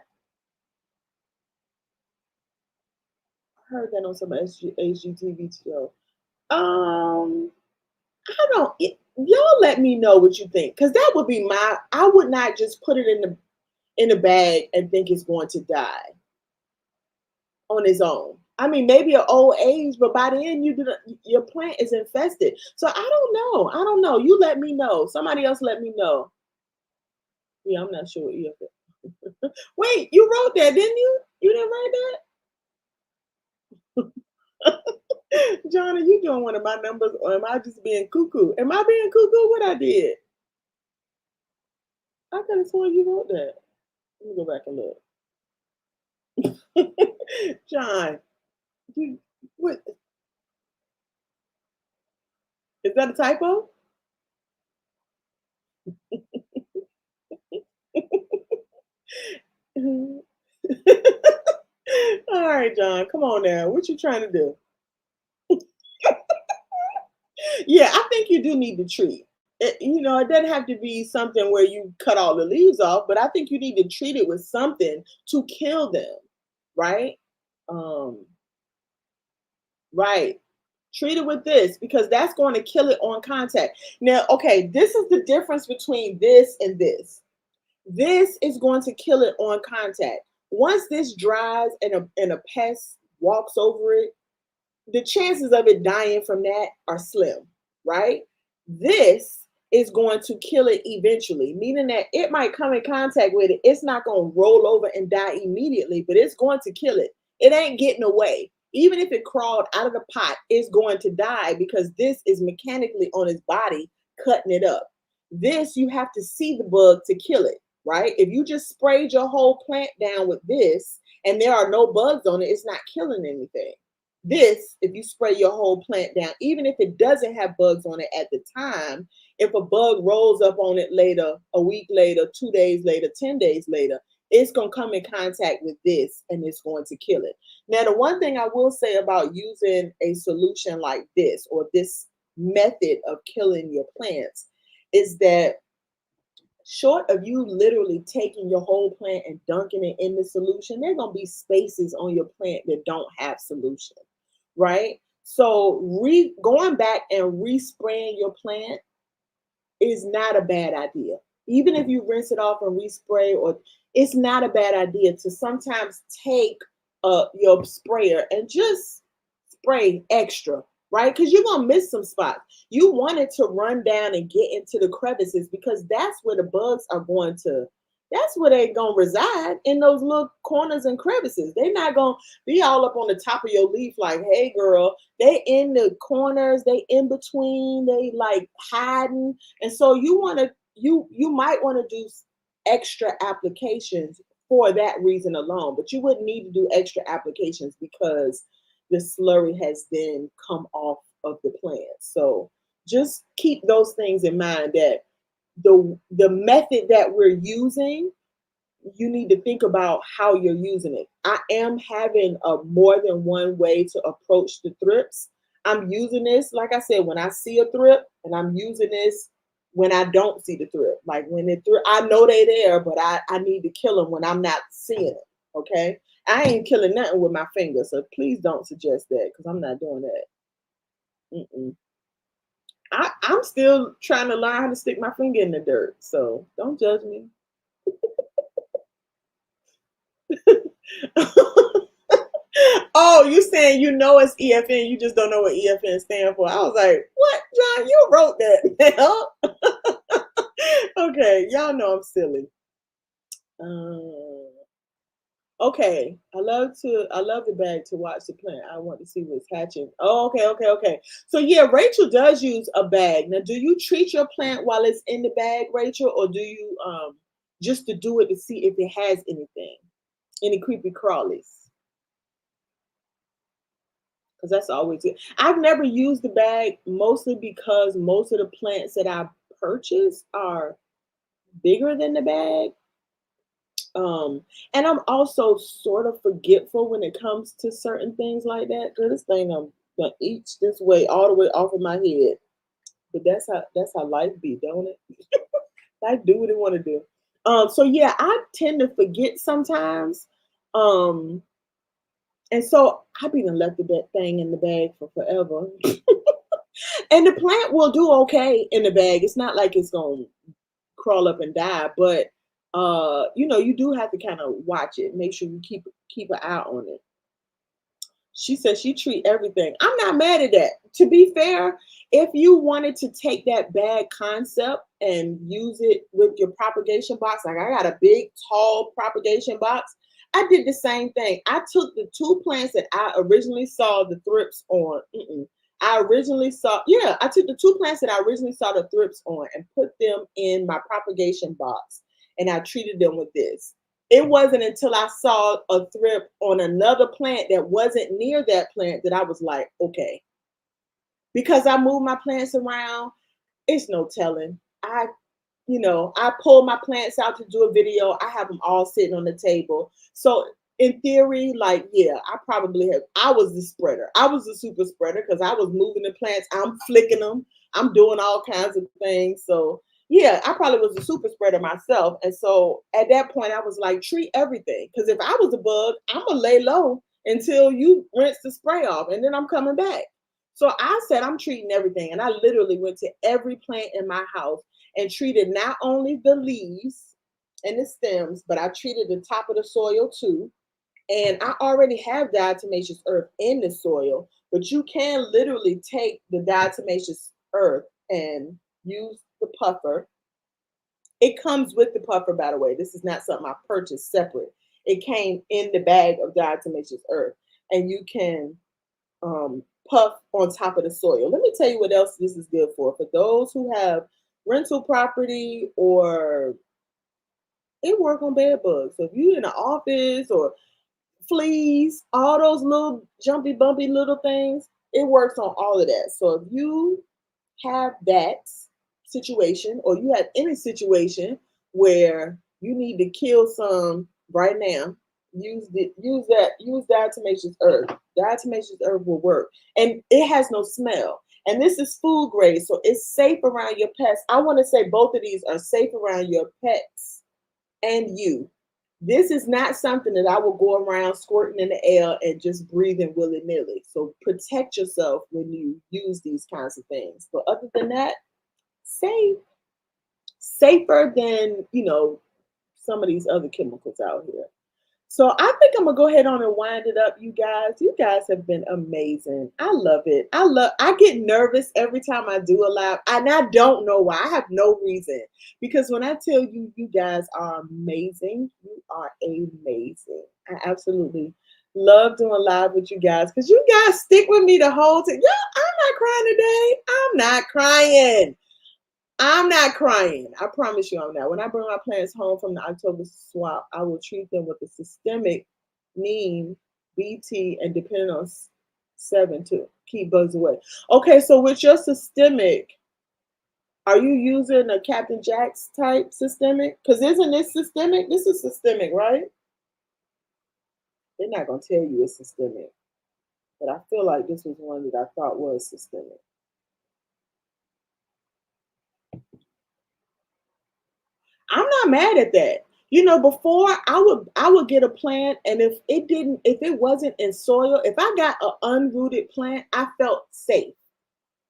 I heard that on some HGTV show. I don't. Y'all let me know what you think, because that would be my. I would not just put it in a bag and think it's going to die on its own. I mean, maybe an old age, but by then your plant is infested. So I don't know. I don't know. You let me know. Somebody else let me know. Yeah, I'm not sure either. Wait, you wrote that, didn't you? You didn't write that? John, are you doing one of my numbers, or am I just being cuckoo? Am I being cuckoo? What I did? I could have sworn you wrote that. Let me go back and look. John, what is that a typo? All right, John, come on now. What you trying to do? Yeah, I think you do need to treat. It doesn't have to be something where you cut all the leaves off, but I think you need to treat it with something to kill them, right? Um, right. Treat it with this, because that's going to kill it on contact. Now, okay, this is the difference between this and this. This is going to kill it on contact. Once this dries and a pest walks over it, the chances of it dying from that are slim, right? This is going to kill it eventually, meaning that it might come in contact with it. It's not going to roll over and die immediately, but it's going to kill it. It ain't getting away. Even if it crawled out of the pot, it's going to die, because this is mechanically on its body cutting it up. This, you have to see the bug to kill it, right? If you just sprayed your whole plant down with this and there are no bugs on it, it's not killing anything. This, if you spray your whole plant down, even if it doesn't have bugs on it at the time, if a bug rolls up on it later, a week later, 2 days later, 10 days later, it's going to come in contact with this and it's going to kill it. Now, the one thing I will say about using a solution like this, or this method of killing your plants, is that short of you literally taking your whole plant and dunking it in the solution, there are going to be spaces on your plant that don't have solution, right? So going back and respraying your plant is not a bad idea. Even if you rinse it off and respray, or it's not a bad idea to sometimes take your sprayer and just spray extra, right? Because you're going to miss some spots. You want it to run down and get into the crevices, because that's where the bugs are going to, that's where they're going to reside, in those little corners and crevices. They're not going to be all up on the top of your leaf like, hey, girl. They in the corners, they in between, they like hiding. And so you might want to do extra applications for that reason alone, but you wouldn't need to do extra applications because the slurry has then come off of the plant. So just keep those things in mind, that the method that we're using you need to think about how you're using it. I am having a more than one way to approach the thrips. I'm using this, like I said, when I see a thrip, and I'm using this when I don't see the thrip. Like when the thrip, I know they're there, but I need to kill them when I'm not seeing it. Okay, I ain't killing nothing with my finger, so please don't suggest that because I'm not doing that. Mm-mm. I'm still trying to learn how to stick my finger in the dirt, so don't judge me. Oh, you saying you know it's EFN, you just don't know what EFN stand for. I was like, what, John? You wrote that. Okay, y'all know I'm silly. Okay, I love the bag to watch the plant. I want to see what's hatching. Oh, okay. So yeah, Rachel does use a bag. Now, do you treat your plant while it's in the bag, Rachel, or do you just to do it to see if it has anything, any creepy crawlies? Because that's always good. I've never used the bag mostly because most of the plants that I purchase are bigger than the bag. And I'm also sort of forgetful when it comes to certain things like that. Girl, this thing I'm gonna eat this way all the way off of my head. But that's how life be, don't it? Life do what it want to do. So yeah, I tend to forget sometimes. Um, and so I've been left that thing in the bag for forever. And the plant will do okay in the bag. It's not like it's gonna crawl up and die, but you do have to kind of watch it, make sure you keep an eye on it. She says she treat everything. I'm not mad at that. To be fair, if you wanted to take that bag concept and use it with your propagation box, like I got a big, tall propagation box, I did the same thing. I took the two plants that I originally saw the thrips on. I took the two plants that I originally saw the thrips on and put them in my propagation box, and I treated them with this. It wasn't until I saw a thrip on another plant that wasn't near that plant that I was like, okay. Because I move my plants around, it's no telling. I pull my plants out to do a video. I have them all sitting on the table. So in theory, like, yeah, I was the spreader. I was the super spreader because I was moving the plants. I'm flicking them. I'm doing all kinds of things. So yeah, I probably was a super spreader myself. And so at that point, I was like, treat everything. Because if I was a bug, I'm going to lay low until you rinse the spray off. And then I'm coming back. So I said, I'm treating everything. And I literally went to every plant in my house and treated not only the leaves and the stems, but I treated the top of the soil too. And I already have diatomaceous earth in the soil, but you can literally take the diatomaceous earth and use the puffer. It comes with the puffer, by the way. This is not something I purchased separate. It came in the bag of diatomaceous earth, and you can puff on top of the soil. Let me tell you what else this is good for. For those who have rental property, or it work on bed bugs. So if you're in an office or fleas, all those little jumpy, bumpy little things, it works on all of that. So if you have that situation, or you have any situation where you need to kill some right now, use diatomaceous earth. Diatomaceous earth will work, and it has no smell. And this is food grade, so it's safe around your pets. I want to say both of these are safe around your pets and you. This is not something that I will go around squirting in the air and just breathing willy-nilly. So protect yourself when you use these kinds of things. But other than that, safe. Safer than, some of these other chemicals out here. So I think I'm gonna go ahead on and wind it up, you guys. You guys have been amazing. I love it. I get nervous every time I do a live, and I don't know why. I have no reason. Because when I tell you, you guys are amazing, you are amazing. I absolutely love doing live with you guys because you guys stick with me the whole time. Yeah, I'm not crying today. I'm not crying. I'm not crying. I promise you I'm not. When I bring my plants home from the October swap, I will treat them with a systemic neem, BT, and depending on 7 to keep bugs away. Okay, so with your systemic, Are you using a Captain Jack's type systemic? Because isn't this systemic? This is systemic, right? They're not going to tell you it's systemic. But I feel like this was one that I thought was systemic. I'm not mad at that. You know, before I would get a plant, and if it wasn't in soil, if I got an unrooted plant, I felt safe.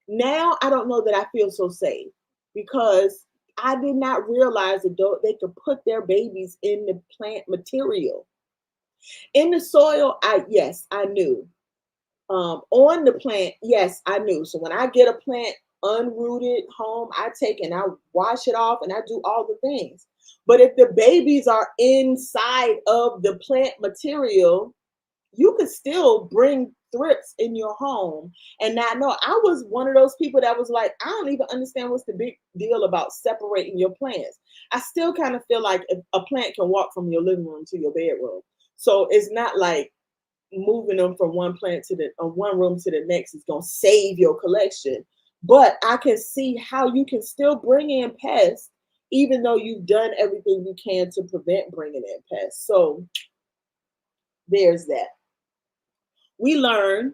Now I don't know that I feel so safe because I did not realize that they could put their babies in the plant material. In the soil, I knew. On the plant, yes, I knew. So when I get a plant unrooted home, I take and I wash it off and I do all the things. But if the babies are inside of the plant material, you could still bring thrips in your home and not know. I was one of those people that was like, I don't even understand what's the big deal about separating your plants. I still kind of feel like a plant can walk from your living room to your bedroom. So it's not like moving them from one room to the next is going to save your collection. But I can see how you can still bring in pests, even though you've done everything you can to prevent bringing in pests. So there's that. We learn,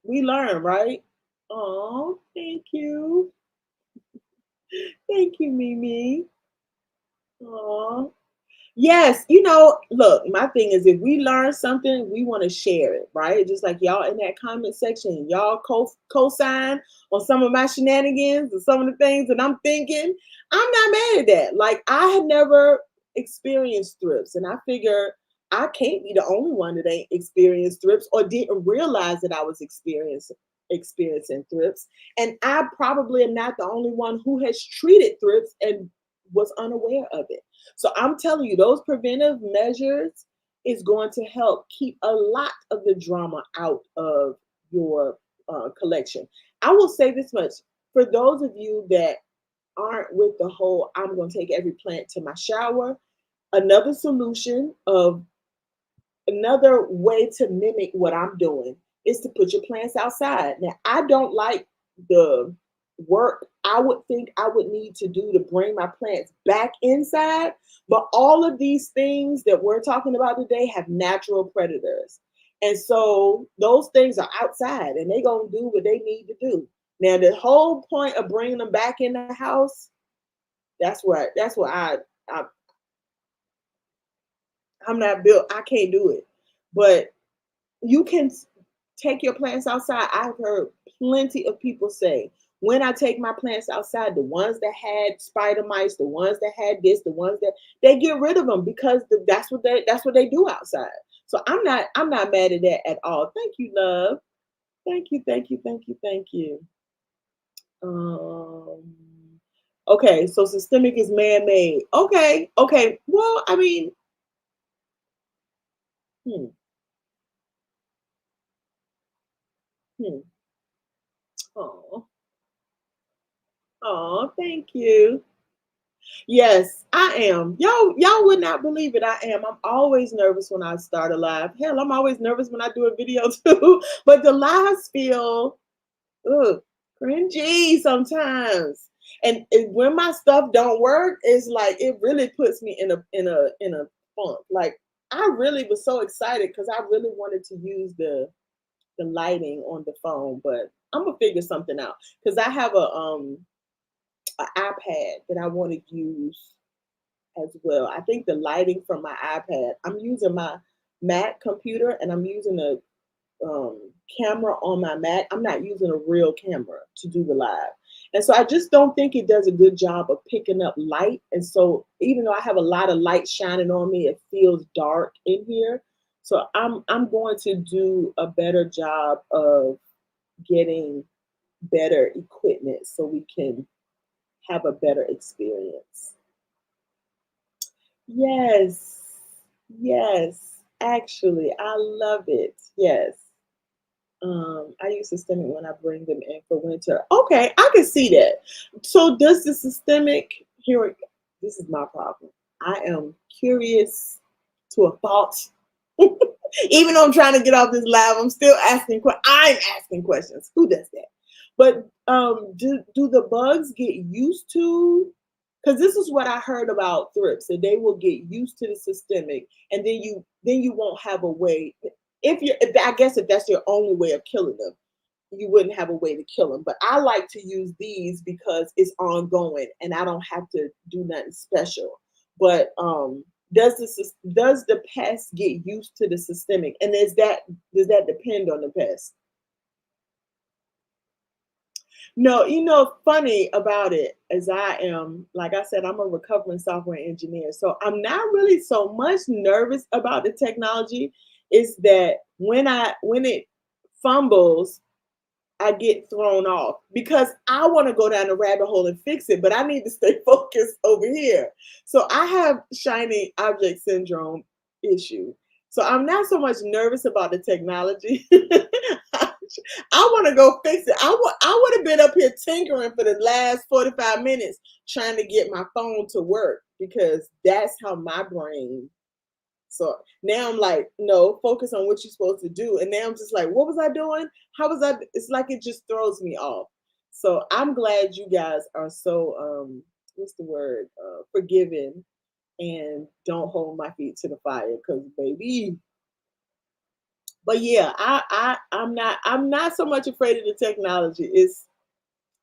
right? Oh, thank you. Thank you, Mimi. Oh, yes, look, my thing is if we learn something, we want to share it, right? Just like y'all in that comment section, y'all co-sign on some of my shenanigans and some of the things that I'm thinking. I'm not mad at that. Like, I had never experienced thrips, and I figure I can't be the only one that ain't experienced thrips or didn't realize that I was experiencing thrips. And I probably am not the only one who has treated thrips and was unaware of it. So I'm telling you, those preventive measures is going to help keep a lot of the drama out of your collection. I will say this much. For those of you that aren't with the whole, I'm going to take every plant to my shower, another way to mimic what I'm doing is to put your plants outside. Now, I don't like the work I would think I would need to do to bring my plants back inside, but all of these things that we're talking about today have natural predators. And so those things are outside and they're going to do what they need to do. Now, the whole point of bringing them back in the house, that's what I'm not built. I can't do it. But you can take your plants outside. I've heard plenty of people say, when I take my plants outside, the ones that had spider mites, the ones that had this, the ones that they get rid of them because that's what they do outside. So I'm not mad at that at all. Thank you, love. Thank you, thank you, thank you, thank you. Okay, so systemic is man-made. Okay. Well, I mean, Oh, thank you. Yes, I am. Y'all would not believe it. I am. I'm always nervous when I start a live. Hell, I'm always nervous when I do a video too. But the lives feel cringy sometimes. And when my stuff don't work, it's like it really puts me in a funk. Like, I really was so excited because I really wanted to use the lighting on the phone, but I'm gonna figure something out because I have an iPad that I want to use as well. I think the lighting from my iPad, I'm using my Mac computer and I'm using a camera on my Mac. I'm not using a real camera to do the live. And so I just don't think it does a good job of picking up light. And so even though I have a lot of light shining on me, it feels dark in here. So I'm going to do a better job of getting better equipment so we can have a better experience. Yes, actually, I love it. Yes. I use systemic when I bring them in for winter. Okay, I can see that. So does the systemic, this is my problem. I am curious to a fault. Even though I'm trying to get off this live, I'm asking questions. Who does that? But do the bugs get used to? Because this is what I heard about thrips, that they will get used to the systemic, and then you won't have a way. If I guess if that's your only way of killing them, you wouldn't have a way to kill them. But I like to use these because it's ongoing and I don't have to do nothing special. But does the pest get used to the systemic? And does that depend on the pest? No, funny about it is I am, like I said, I'm a recovering software engineer. So I'm not really so much nervous about the technology. It's that when it fumbles, I get thrown off because I want to go down the rabbit hole and fix it, but I need to stay focused over here. So I have shiny object syndrome issue. So I'm not so much nervous about the technology. I want to go fix it. I would have been up here tinkering for the last 45 minutes trying to get my phone to work because that's how my brain. So now I'm like, no, focus on what you're supposed to do. And now I'm just like, what was I doing? How was I? It's like it just throws me off. So I'm glad you guys are so what's the word? Forgiving and don't hold my feet to the fire because baby. But yeah, I'm not so much afraid of the technology. It's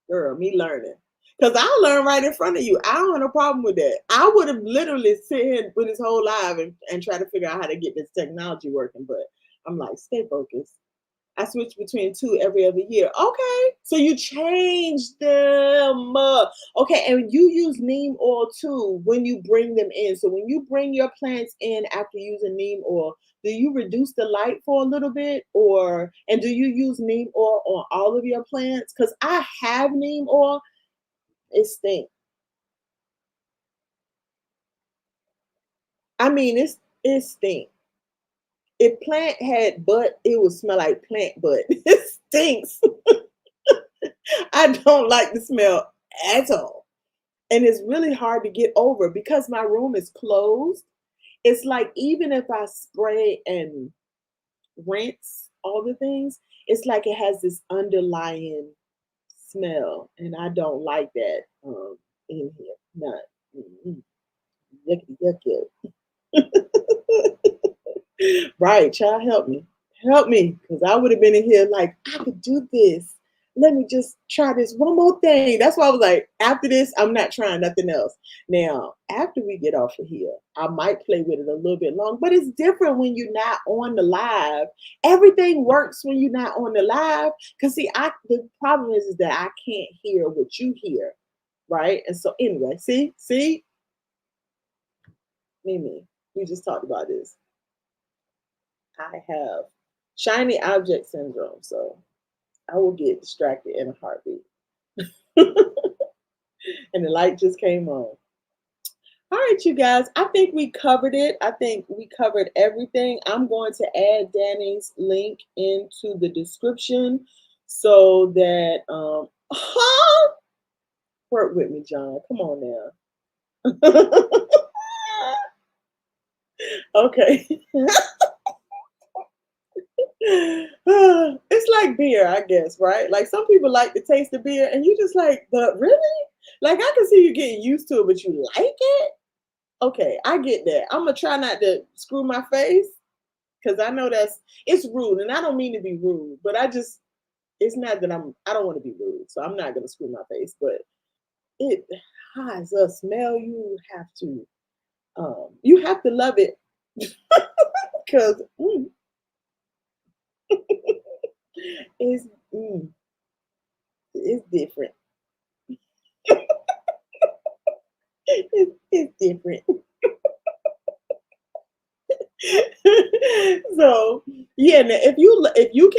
girl, me learning. Because I'll learn right in front of you. I don't have no problem with that. I would have literally sit here with his whole life and try to figure out how to get this technology working. But I'm like, stay focused. I switch between two every other year. Okay. So you change them. Okay. And you use neem oil too when you bring them in. So when you bring your plants in after using neem oil, do you reduce the light for a little bit and do you use neem oil on all of your plants? Because I have neem oil. It stinks. I mean, it stinks. If plant had butt, it would smell like plant butt. It stinks. I don't like the smell at all. And it's really hard to get over because my room is closed. It's like even if I spray and rinse all the things, it's like it has this underlying smell. And I don't like that in here. Not yucky, yucky. Right, child, help me. Help me. Because I would have been in here like, I could do this. Let me just try this one more thing. That's why I was like, after this, I'm not trying nothing else. Now, after we get off of here, I might play with it a little bit long, but it's different when you're not on the live. Everything works when you're not on the live. Because see, the problem is that I can't hear what you hear. Right. And so anyway, see, Mimi, we just talked about this. I have shiny object syndrome, so I will get distracted in a heartbeat. And the light just came on. All right, you guys, I think we covered it. I think we covered everything. I'm going to add Danny's link into the description so that, work with me, John. Come on now. Okay. It's like beer, I guess, right? Like some people like the taste of beer, and you just like, but really? Like I can see you getting used to it, but you like it? Okay, I get that. I'm gonna try not to screw my face because I know it's rude, and I don't mean to be rude, but it's not that I don't want to be rude, so I'm not gonna screw my face, but it has a smell you have to love it because it's it's different. It's different. So yeah, now if you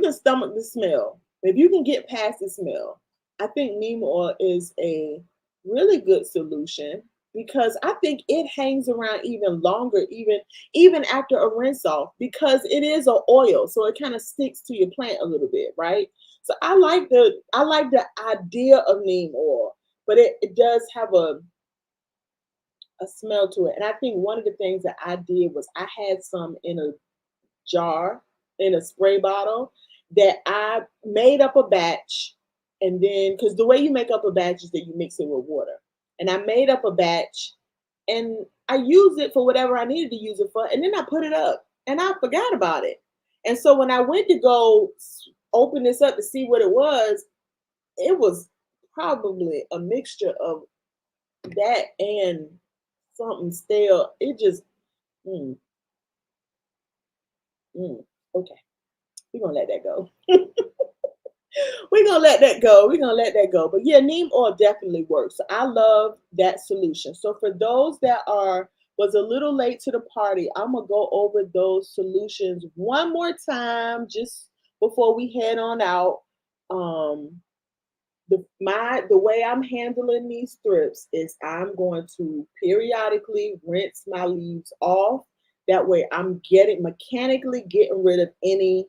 can stomach the smell, if you can get past the smell, I think neem oil is a really good solution because I think it hangs around even longer, even after a rinse off, because it is an oil, so it kind of sticks to your plant a little bit, right? So I like the idea of neem oil, but it does have a smell to it. And I think one of the things that I did was I had some in a jar, in a spray bottle, that I made up a batch And then, because the way you make up a batch is that you mix it with water. And I made up a batch and I used it for whatever I needed to use it for. And then I put it up and I forgot about it. And so when I went to go open this up to see what it was probably a mixture of that and something stale. It just, mm, okay, we're going to let that go. We're gonna let that go. We're gonna let that go. But yeah, neem oil definitely works. So I love that solution. So for those that was a little late to the party, I'm gonna go over those solutions one more time just before we head on out. The way I'm handling these thrips is I'm going to periodically rinse my leaves off. That way I'm mechanically getting rid of any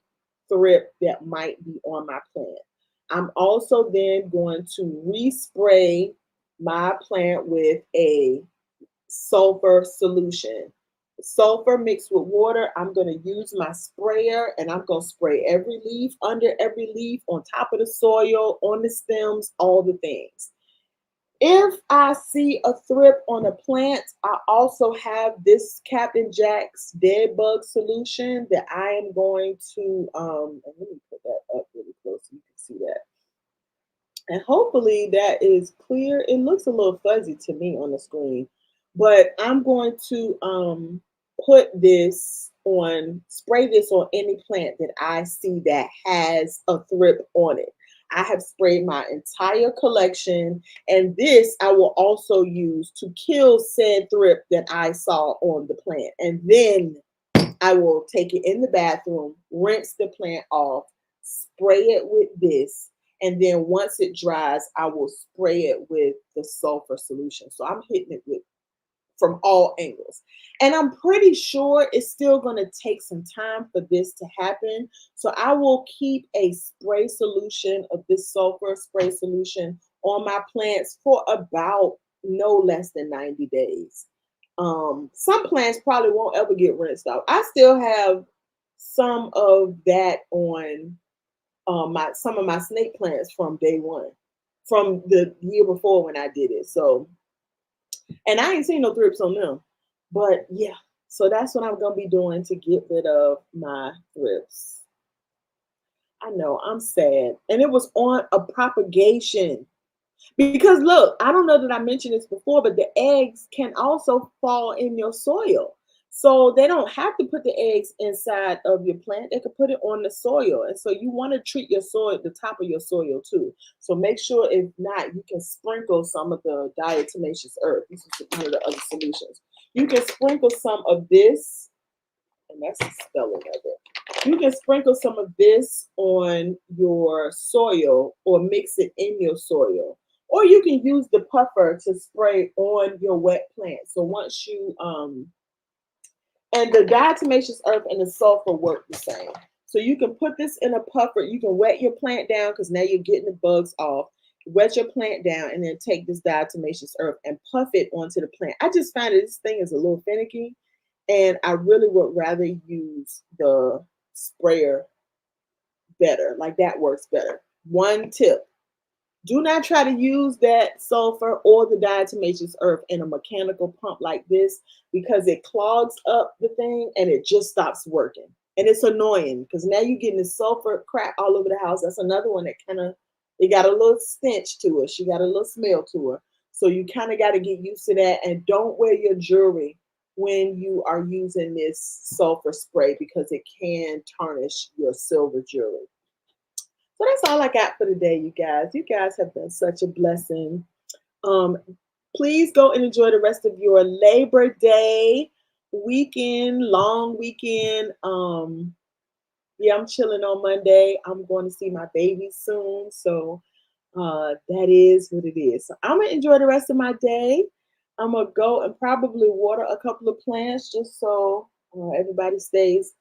thrip that might be on my plant. I'm also then going to respray my plant with a sulfur solution. Sulfur mixed with water. I'm going to use my sprayer and I'm going to spray every leaf, under every leaf, on top of the soil, on the stems, all the things. If I see a thrip on a plant, I also have this Captain Jack's DeadBug solution that I am going to, let me put that up really close so you can see that. And hopefully that is clear. It looks a little fuzzy to me on the screen, but I'm going to spray this on any plant that I see that has a thrip on it. I have sprayed my entire collection, and this I will also use to kill said thrip that I saw on the plant. And then I will take it in the bathroom, rinse the plant off, spray it with this, and then once it dries, I will spray it with the sulfur solution. So I'm hitting it from all angles. And I'm pretty sure it's still going to take some time for this to happen. So I will keep a spray solution of this sulfur spray solution on my plants for about no less than 90 days. Some plants probably won't ever get rinsed out. I still have some of that on some of my snake plants from day one, from the year before when I did it. So, and I ain't seen no thrips on them, but yeah. So that's what I'm gonna be doing to get rid of my thrips. I know, I'm sad, and it was on a propagation. Because look, I don't know that I mentioned this before, but the eggs can also fall in your soil. So they don't have to put the eggs inside of your plant. They could put it on the soil. And so you want to treat your soil, the top of your soil too. So make sure, if not, you can sprinkle some of the diatomaceous earth. This is one of the other solutions. You can sprinkle some of this, and that's the spelling of it. You can sprinkle some of this on your soil or mix it in your soil. Or you can use the puffer to spray on your wet plant. So once you, and the diatomaceous earth and the sulfur work the same. So you can put this in a puffer. You can wet your plant down because now you're getting the bugs off. Wet your plant down and then take this diatomaceous earth and puff it onto the plant. I just find that this thing is a little finicky, and I really would rather use the sprayer better. Like that works better. One tip. Do not try to use that sulfur or the diatomaceous earth in a mechanical pump like this, because it clogs up the thing and it just stops working. And it's annoying because now you're getting the sulfur crap all over the house. That's another one that it got a little stench to her. She got a little smell to her. So you kind of got to get used to that. And don't wear your jewelry when you are using this sulfur spray, because it can tarnish your silver jewelry. So that's all I got for today, you guys. You guys have been such a blessing. Please go and enjoy the rest of your Labor Day weekend, long weekend. Yeah, I'm chilling on Monday. I'm going to see my baby soon. So that is what it is. So I'm going to enjoy the rest of my day. I'm going to go and probably water a couple of plants just so everybody stays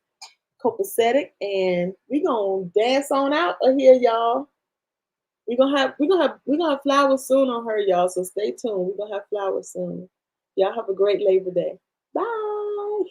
copacetic, and we're gonna dance on out of here, y'all. We're gonna have flowers soon on her, y'all. So stay tuned. We're gonna have flowers soon. Y'all have a great Labor Day. Bye.